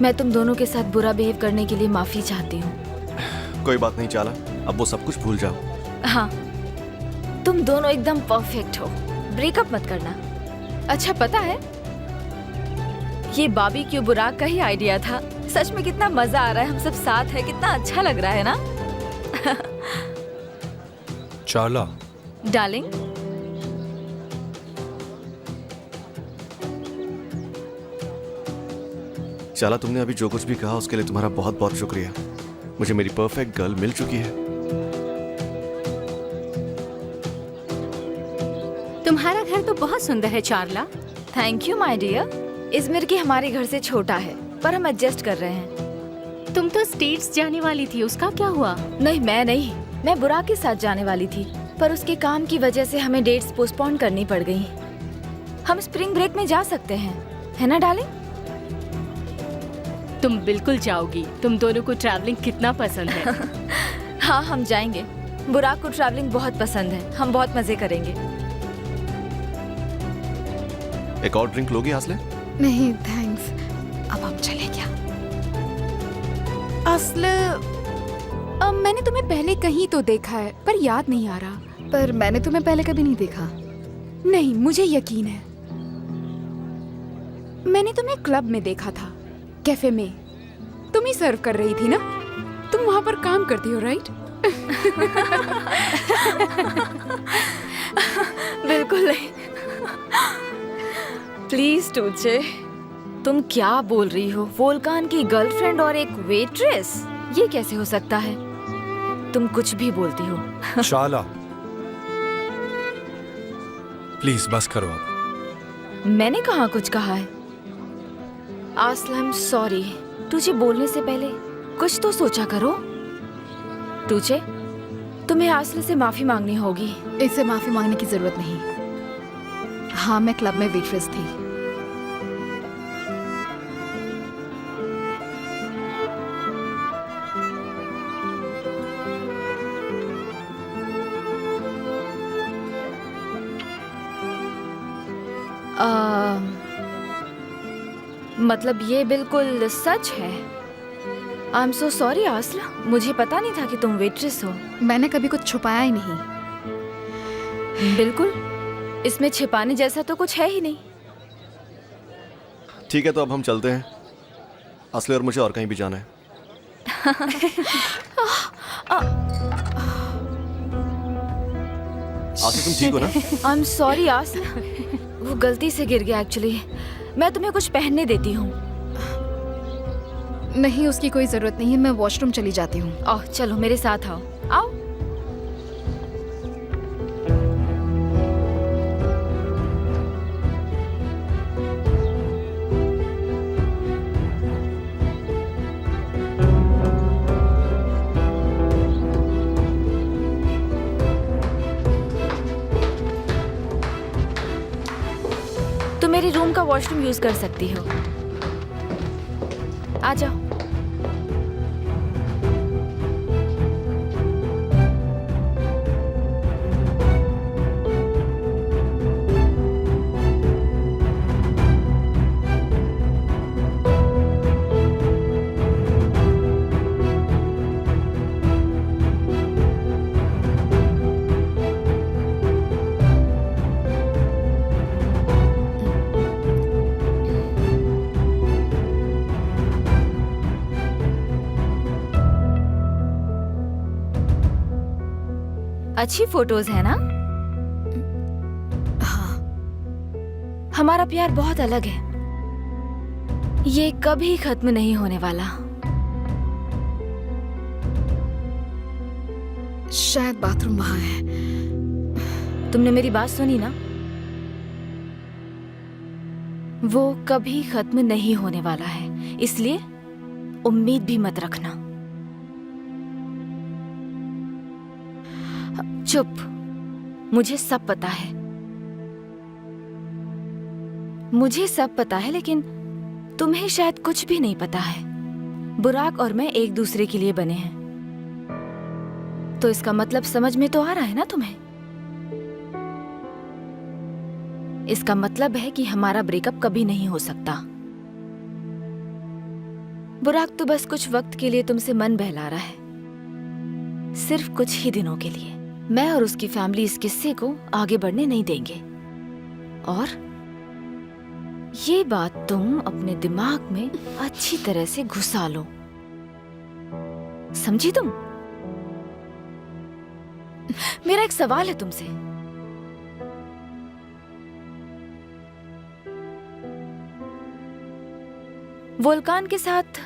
मैं तुम दोनों के साथ बुरा बिहेव करने के लिए माफी चाहती हूँ। कोई बात नहीं चाला, अब वो सब कुछ भूल जाओ। हाँ, तुम दोनों एकदम परफेक्ट हो। ब्रेकअप मत करना। अच्छा पता है, ये बारबेक्यू बुराक का ही आइडिया था। सच में कितना मजा आ रहा है, हम सब साथ है, कितना अच्छा लग रहा है ना। चाला डार्लिंग, चाला, तुमने अभी जो कुछ भी कहा उसके लिए तुम्हारा बहुत बहुत शुक्रिया। मुझे मेरी परफेक्ट गर्ल मिल चुकी है। तुम्हारा घर तो बहुत सुंदर है Charla. Thank you my dear. Izmir के हमारे घर से छोटा है, पर हम एडजस्ट कर रहे हैं। तुम तो स्टेट्स जाने वाली थी, उसका क्या हुआ? नहीं, मैं बुराक के साथ जाने वाली थी, पर उसके काम की वजह से हमें डेट्स पोस्टपोन करनी पड़ गई। हम स्प्रिंग ब्रेक में जा सकते हैं, है ना डार्लिंग? तुम बिल्कुल जाओगी। तुम दोनों को ट्रैवलिंग कितना पसंद है। हाँ, हम जाएंगे। बुराक को ट्रैवलिंग बहुत पसंद है, हम बहुत मजे करेंगे। एक और ड्रिंक लोगी आसले? नहीं थैंक्स, अब हम चले क्या? असल मैंने तुम्हें पहले कहीं तो देखा है, पर याद नहीं आ रहा। पर मैंने तुम्हें पहले कभी नहीं देखा। नहीं, मुझे यकीन है। मैंने तुम्हें क्लब में देखा था, कैफे में। तुम ही सर्व कर रही थी ना? तुम वहां पर काम करती हो, राइट? बिल्कुल नहीं। प्लीज टूचे, तुम क्या बोल रही हो? वोल्कान की गर्लफ्रेंड और एक वेट्रेस, ये कैसे हो सकता है? तुम कुछ भी बोलती हो। चाला प्लीज बस करो अब। मैंने कहाँ कुछ कहा है। आसलम सॉरी, तुझे बोलने से पहले कुछ तो सोचा करो। तुझे तुम्हें आसले से माफी मांगनी होगी। इससे माफी मांगने की जरूरत नहीं। हाँ, मैं क्लब में वेट्रेस थी। मतलब ये बिल्कुल सच है। आई एम सो सॉरी आसला, मुझे पता नहीं था कि तुम वेट्रेस हो। मैंने कभी कुछ छुपाया ही नहीं। बिल्कुल, इसमें छिपाने जैसा तो कुछ है ही नहीं। ठीक है, तो अब हम चलते हैं। असली और मुझे और कहीं भी जाना है। आसिफ, तुम ठीक हो ना? आई एम सॉरी आसला, वो गलती से गिर गया एक्चुअली। मैं तुम्हें कुछ पहनने देती हूँ। नहीं, उसकी कोई जरूरत नहीं है, मैं वॉशरूम चली जाती हूँ। ओह चलो मेरे साथ आओ। आओ। तुम मेरे रूम का वॉशरूम यूज कर सकती हो। आ जाओ। अच्छी फोटोज है ना? हाँ। हमारा प्यार बहुत अलग है, ये कभी खत्म नहीं होने वाला। शायद बाथरूम वहां है। तुमने मेरी बात सुनी ना? वो कभी खत्म नहीं होने वाला है, इसलिए उम्मीद भी मत रखना। चुप, मुझे सब पता है। मुझे सब पता है, लेकिन तुम्हें शायद कुछ भी नहीं पता है। बुराक और मैं एक दूसरे के लिए बने हैं, तो इसका मतलब समझ में तो आ रहा है ना तुम्हें? इसका मतलब है कि हमारा ब्रेकअप कभी नहीं हो सकता। बुराक तो बस कुछ वक्त के लिए तुमसे मन बहला रहा है, सिर्फ कुछ ही दिनों के लिए। मैं और उसकी फैमिली इस किस्से को आगे बढ़ने नहीं देंगे, और ये बात तुम अपने दिमाग में अच्छी तरह से घुसा लो, समझी तुम? मेरा एक सवाल है तुमसे। वोल्कान के साथ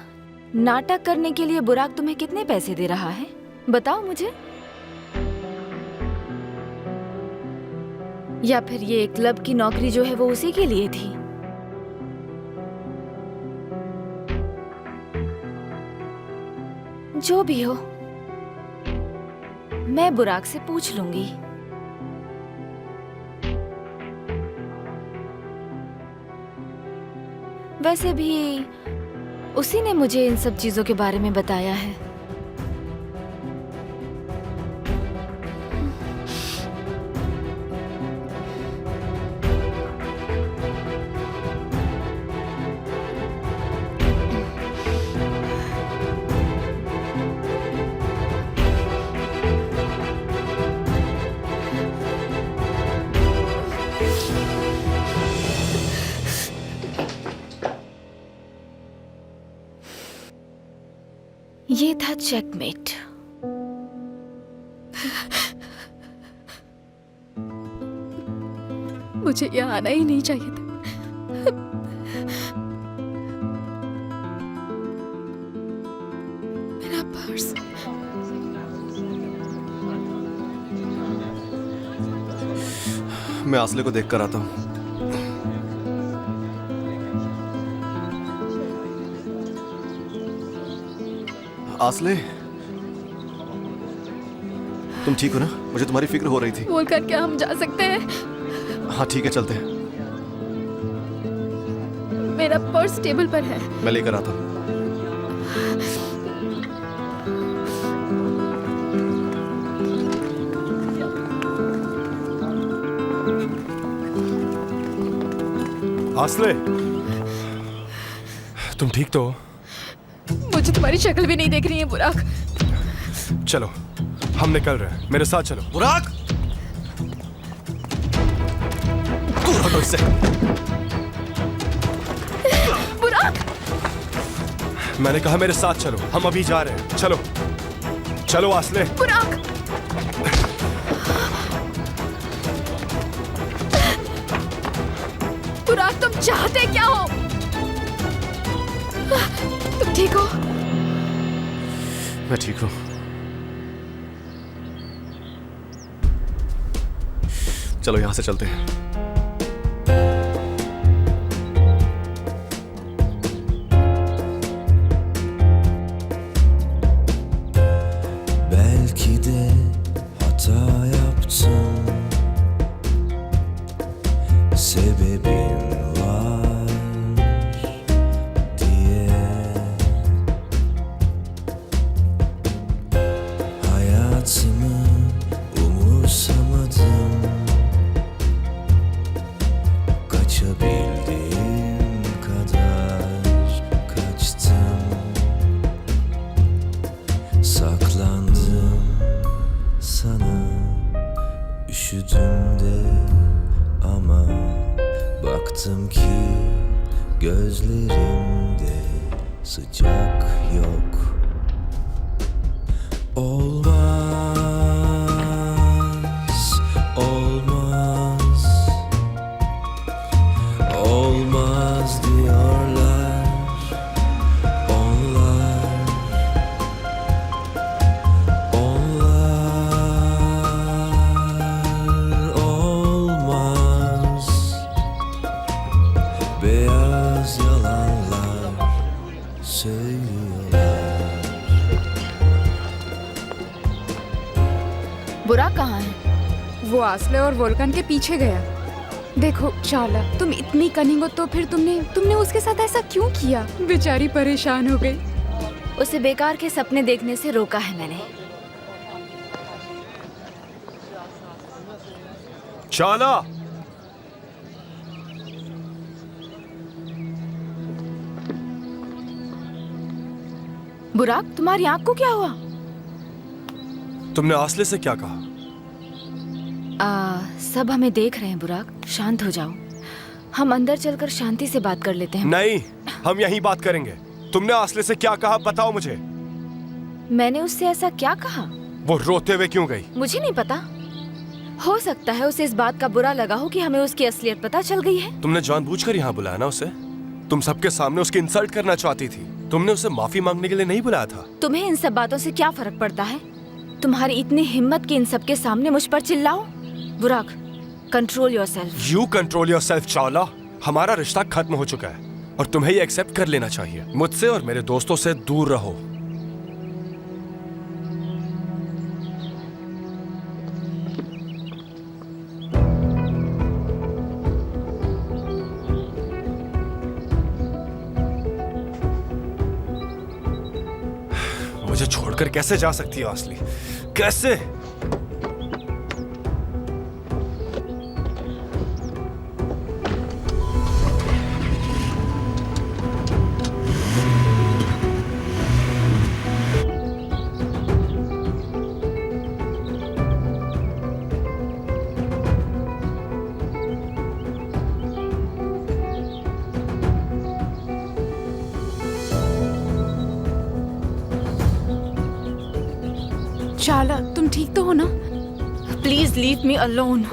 नाटक करने के लिए बुराक तुम्हें कितने पैसे दे रहा है, बताओ मुझे। या फिर ये क्लब की नौकरी जो है वो उसी के लिए थी? जो भी हो, मैं बुराक से पूछ लूंगी। वैसे भी उसी ने मुझे इन सब चीजों के बारे में बताया है। ये था चेकमेट। मुझे यहाँ आना ही नहीं चाहिए था। मेरा पर्स। मैं आसले को देखकर आता हूँ। आसले, तुम ठीक हो ना? मुझे तुम्हारी फिक्र हो रही थी। बोलकर क्या हम जा सकते हैं? हाँ ठीक है, चलते हैं। मेरा पर्स टेबल पर है। मैं लेकर आता हूँ। आसले, तुम ठीक तो हो? मुझे तुम्हारी शक्ल भी नहीं देख रही है बुराक। चलो, हम निकल रहे हैं, मेरे साथ चलो। बुराक, दूर हटो इससे। बुराक, मैंने कहा मेरे साथ चलो, हम अभी जा रहे हैं। चलो चलो आसले। बुराक, बुराक, तुम चाहते क्या हो? तुम ठीक हो? मैं ठीक हूँ। चलो यहाँ से चलते हैं। Belki de hata yaptım, sebebim var diye. Hayatımı umursamadım, kaçabildiğim kadar kaçtım, saklandım sana, üşüdüm de ama baktım ki gözlerimde sıcak yok. Olmaz, olmaz, olmaz diyorlar onlar. Onlar olmaz, beyaz yalanlar söylüyorlar. बुराक कहाँ है? वो आसले और वोल्कन के पीछे गया। देखो चाला, तुम इतनी कनिंग हो तो फिर तुमने उसके साथ ऐसा क्यों किया? बेचारी परेशान हो गई। उसे बेकार के सपने देखने से रोका है मैंने। चाला, बुराक, तुम्हारी आंख को क्या हुआ? तुमने आसले से क्या कहा? सब हमें देख रहे हैं बुराक, शांत हो जाओ। हम अंदर चलकर शांति से बात कर लेते हैं। नहीं, हम यहीं बात करेंगे। तुमने आसले से क्या कहा, बताओ मुझे। मैंने उससे ऐसा क्या कहा? वो रोते हुए क्यों गई? मुझे नहीं पता। हो सकता है उसे इस बात का बुरा लगा हो कि हमें उसकी असलियत पता चल गई है। तुमने जानबूझकर यहाँ बुलाया ना उसे? तुम सबके सामने उसकी इंसल्ट करना चाहती थी। तुमने उसे माफी मांगने के लिए नहीं बुलाया था। तुम्हें इन सब बातों से क्या फर्क पड़ता है? तुम्हारी इतनी हिम्मत कि इन सब के सामने मुझ पर चिल्लाओ। बुराक, control yourself. You control yourself Chawla. हमारा रिश्ता खत्म हो चुका है और तुम्हें ये एक्सेप्ट कर लेना चाहिए। मुझसे और मेरे दोस्तों से दूर रहो। मुझे छोड़कर कैसे जा सकती है आसली? कैसे? चाला, तुम ठीक तो हो ना? Please leave me alone.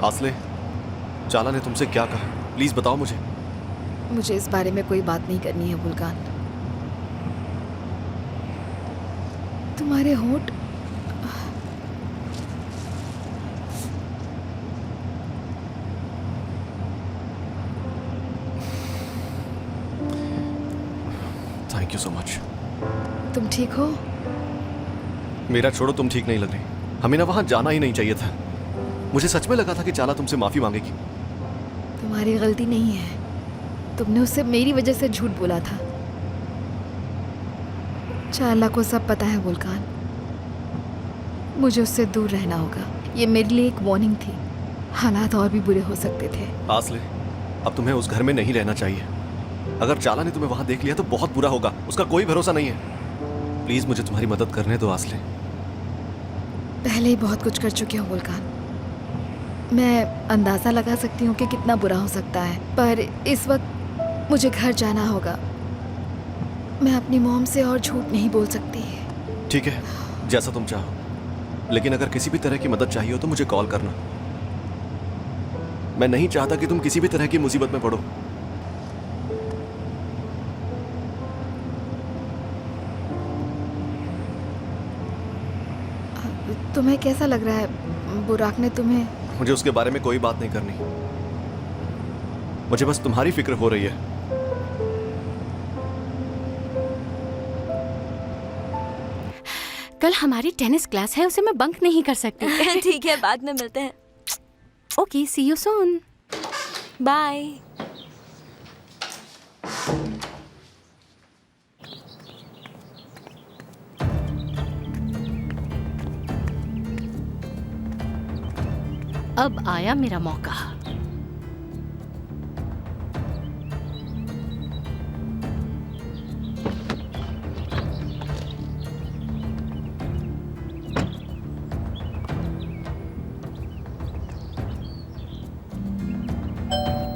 आसले, चाला ने तुमसे क्या कहा? प्लीज बताओ मुझे। मुझे इस बारे में कोई बात नहीं करनी है बुल्गान। तुम्हारे होंठ थैंक यू सो मच। तुम ठीक हो? मेरा छोड़ो, तुम ठीक नहीं लग रही। हमें ना वहां जाना ही नहीं चाहिए था। मुझे सच में लगा था कि चाला तुमसे माफी मांगेगी। तुम्हारी गलती नहीं है। तुमने उससे मेरी वजह से झूठ बोला था। चाला को सब पता है बुल्गान। मुझे उससे दूर रहना होगा। ये मेरे लिए एक वार्निंग थी। हालात और भी बुरे हो सकते थे। आसले, अब तुम्हें उस घर में नहीं रहना चाहिए। अगर चाला ने तुम्हें वहां देख लिया तो बहुत बुरा होगा। उसका कोई भरोसा नहीं है। प्लीज मुझे तुम्हारी मदद करने दो आसले। पहले ही बहुत कुछ कर चुकी हूँ बुल्गान। मैं अंदाज़ा लगा सकती हूँ कि कितना बुरा हो सकता है, पर इस वक्त मुझे घर जाना होगा। मैं अपनी मॉम से और झूठ नहीं बोल सकती। ठीक है, जैसा तुम चाहो। लेकिन अगर किसी भी तरह की मदद चाहिए हो तो मुझे कॉल करना। मैं नहीं चाहता कि तुम किसी भी तरह की मुसीबत में पड़ो। तुम्हें कैसा लग रहा है? बुराक ने तुम्हें? मुझे उसके बारे में कोई बात नहीं करनी। मुझे बस तुम्हारी फिक्र हो रही है। कल हमारी टेनिस क्लास है, उसे मैं बंक नहीं कर सकती। ठीक है, बाद में मिलते हैं। Okay, see you soon. Bye. अब आया मेरा मौका।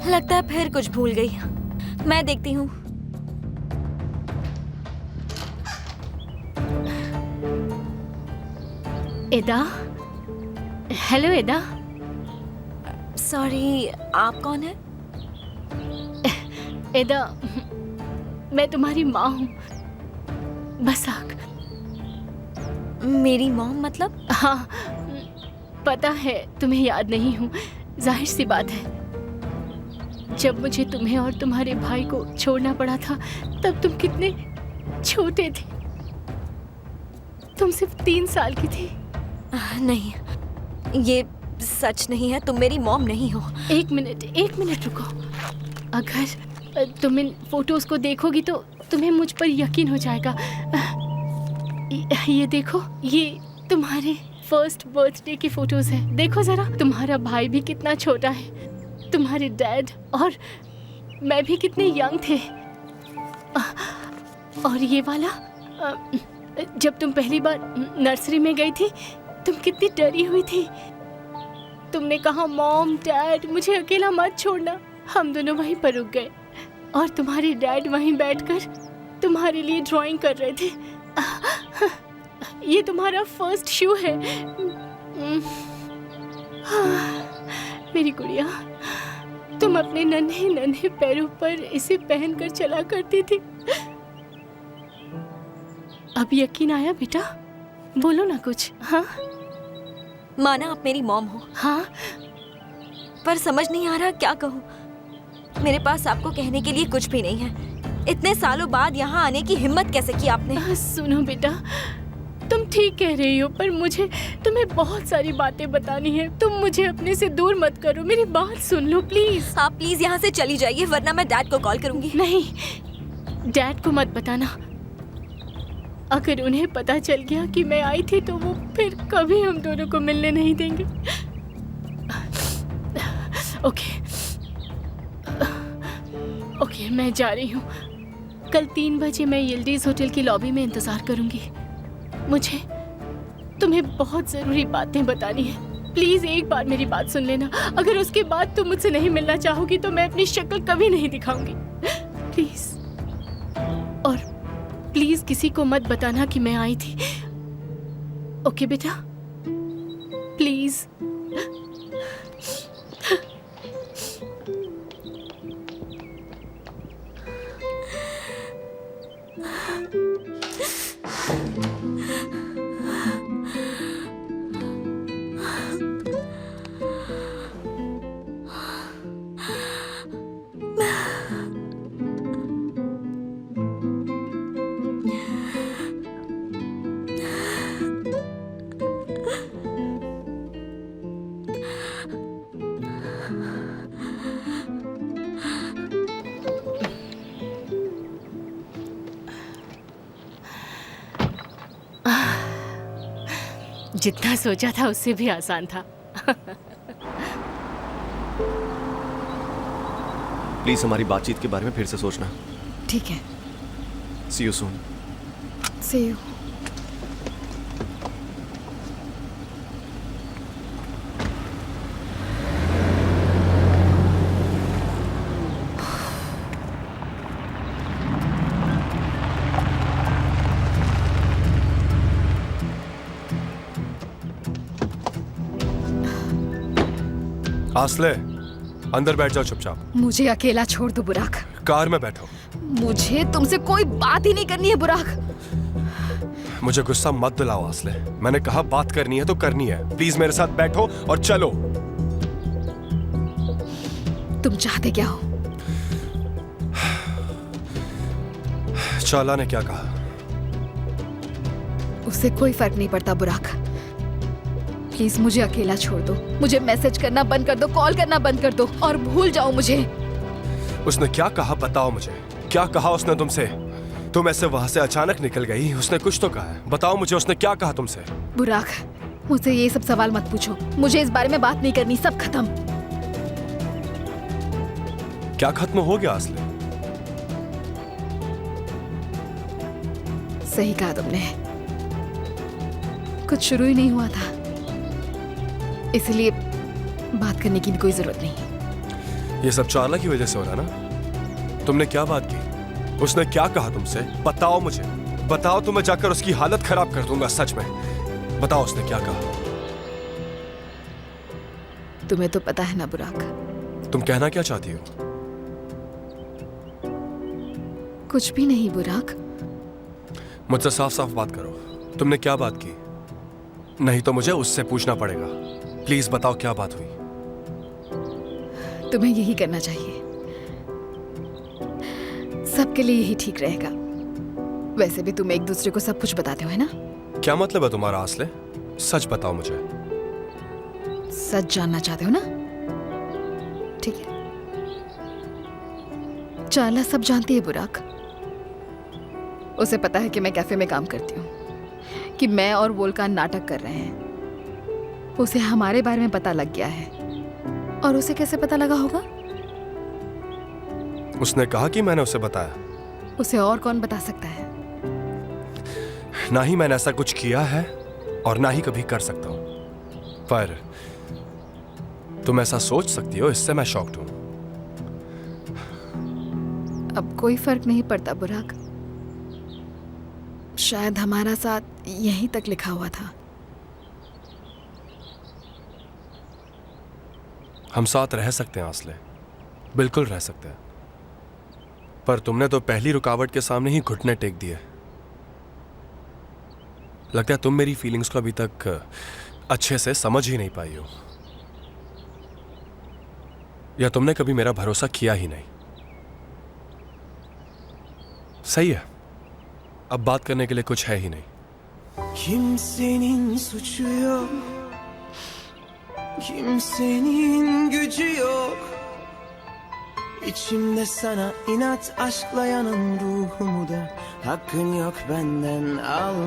लगता है फिर कुछ भूल गई। मैं देखती हूँ। एदा, हेलो एदा। सॉरी, आप कौन है? एदा, मैं तुम्हारी माँ हूँ। बसाक। मेरी मॉम मतलब? हाँ, पता है तुम्हें याद नहीं हूँ। जाहिर सी बात है। जब मुझे तुम्हें और तुम्हारे भाई को छोड़ना पड़ा था तब तुम कितने छोटे थे। तुम सिर्फ 3 साल की थी। नहीं, ये सच नहीं है। तुम मेरी मॉम नहीं हो। एक मिनट रुको। अगर तुम इन फोटोज को देखोगी तो तुम्हें मुझ पर यकीन हो जाएगा। ये देखो, तुम्हारे फर्स्ट बर्थडे की फोटोज हैं। देखो जरा, तुम्हारा भाई भी कितना छोटा है, तुम्हारे डैड और मैं भी कितने यंग थे। और ये वाला, जब तुम पहली बार नर्सरी में गई थी, तुम कितनी डरी हुई थी। तुमने कहा मॉम डैड मुझे अकेला मत छोड़ना। हम दोनों वहीं पर रुक गए और तुम्हारे डैड वहीं बैठकर तुम्हारे लिए ड्राइंग कर रहे थे। ये तुम्हारा फर्स्ट शू है। मेरी गुड़िया, तुम अपने नन्हे नन्हे पैरों पर इसे पहनकर चला करती थी। अब यकीन आया बेटा? बोलो ना कुछ। हाँ, माना आप मेरी मॉम हो। हाँ, पर समझ नहीं आ रहा क्या कहूँ। मेरे पास आपको कहने के लिए कुछ भी नहीं है। इतने सालों बाद यहाँ आने की हिम्मत कैसे की आपने? सुनो बेटा, तुम ठीक कह रही हो, पर मुझे तुम्हें बहुत सारी बातें बतानी है। तुम मुझे अपने से दूर मत करो, मेरी बात सुन लो प्लीज। आप प्लीज यहाँ से चली जाइए, वरना मैं डैड को कॉल करूंगी। नहीं, डैड को मत बताना। अगर उन्हें पता चल गया कि मैं आई थी तो वो फिर कभी हम दोनों को मिलने नहीं देंगे। ओके, मैं जा रही हूँ। कल 3 बजे मैं यिल्डीज होटल की लॉबी में इंतजार करूंगी। मुझे तुम्हें बहुत जरूरी बातें बतानी है। प्लीज एक बार मेरी बात सुन लेना। अगर उसके बाद तुम मुझसे नहीं मिलना चाहोगी तो मैं अपनी शक्ल कभी नहीं दिखाऊंगी। प्लीज। और प्लीज किसी को मत बताना कि मैं आई थी। ओके बेटा, प्लीज। जितना सोचा था उससे भी आसान था। प्लीज हमारी बातचीत के बारे में फिर से सोचना। ठीक है। See you soon. See you. आसले, अंदर बैठ जाओ चुपचाप। मुझे अकेला छोड़ दो बुराक। कार में बैठो। मुझे तुमसे कोई बात ही नहीं करनी है बुराक। मुझे गुस्सा मत दिलाओ आसले। मैंने कहा बात करनी है तो करनी है। प्लीज मेरे साथ बैठो और चलो। तुम चाहते क्या हो? चाला ने क्या कहा? उससे कोई फर्क नहीं पड़ता बुराक। प्लीज मुझे अकेला छोड़ दो। मुझे मैसेज करना बंद कर दो, कॉल करना बंद कर दो और भूल जाओ मुझे। उसने क्या कहा बताओ मुझे। क्या कहा उसने तुमसे? तुम ऐसे वहां से अचानक निकल गई। उसने कुछ तो कहा है, बताओ मुझे उसने क्या कहा तुमसे? बुराक, मुझसे ये सब सवाल मत पूछो। मुझे इस बारे में बात नहीं करनी। सब खत्म। क्या खत्म हो गया आसले? सही कहा तुमने। कुछ शुरू ही नहीं हुआ था, इसलिए बात करने की भी कोई जरूरत नहीं। ये सब चाला की वजह से हो रहा ना? तुमने क्या बात की? उसने क्या कहा तुमसे? बताओ मुझे, बताओ। तो मैं जाकर उसकी हालत खराब कर दूंगा। सच में बताओ उसने क्या कहा। तुम्हें तो पता है ना बुराक। तुम कहना क्या चाहती हो? कुछ भी नहीं बुराक। मुझसे साफ साफ बात करो। तुमने क्या बात की? नहीं तो मुझे उससे पूछना पड़ेगा। प्लीज बताओ क्या बात हुई। तुम्हें यही करना चाहिए। सबके लिए यही ठीक रहेगा। वैसे भी तुम एक दूसरे को सब कुछ बताते हो, है ना? क्या मतलब है तुम्हारा आसले? सच बताओ मुझे। सच जानना चाहते हो ना? ठीक है। चाला सब जानती है बुराक। उसे पता है कि मैं कैफे में काम करती हूँ। कि मैं और वोल्कान नाटक कर रहे हैं। उसे हमारे बारे में पता लग गया है। और उसे कैसे पता लगा होगा? उसने कहा कि मैंने उसे बताया। उसे और कौन बता सकता है? ना ही मैंने ऐसा कुछ किया है और ना ही कभी कर सकता हूं। पर तुम ऐसा सोच सकती हो, इससे मैं शॉक्ड हूं। अब कोई फर्क नहीं पड़ता बुराक। शायद हमारा साथ यहीं तक लिखा हुआ था। हम साथ रह सकते हैं आसले, बिल्कुल रह सकते हैं। पर तुमने तो पहली रुकावट के सामने ही घुटने टेक दिए। लगता है तुम मेरी फीलिंग्स को अभी तक अच्छे से समझ ही नहीं पाई हो, या तुमने कभी मेरा भरोसा किया ही नहीं। सही है, अब बात करने के लिए कुछ है ही नहीं। Kimsenin suçu yok, kimsenin gücü yok. İçimde sana inat aşkla yanan ruhumu da hakkın yok benden al.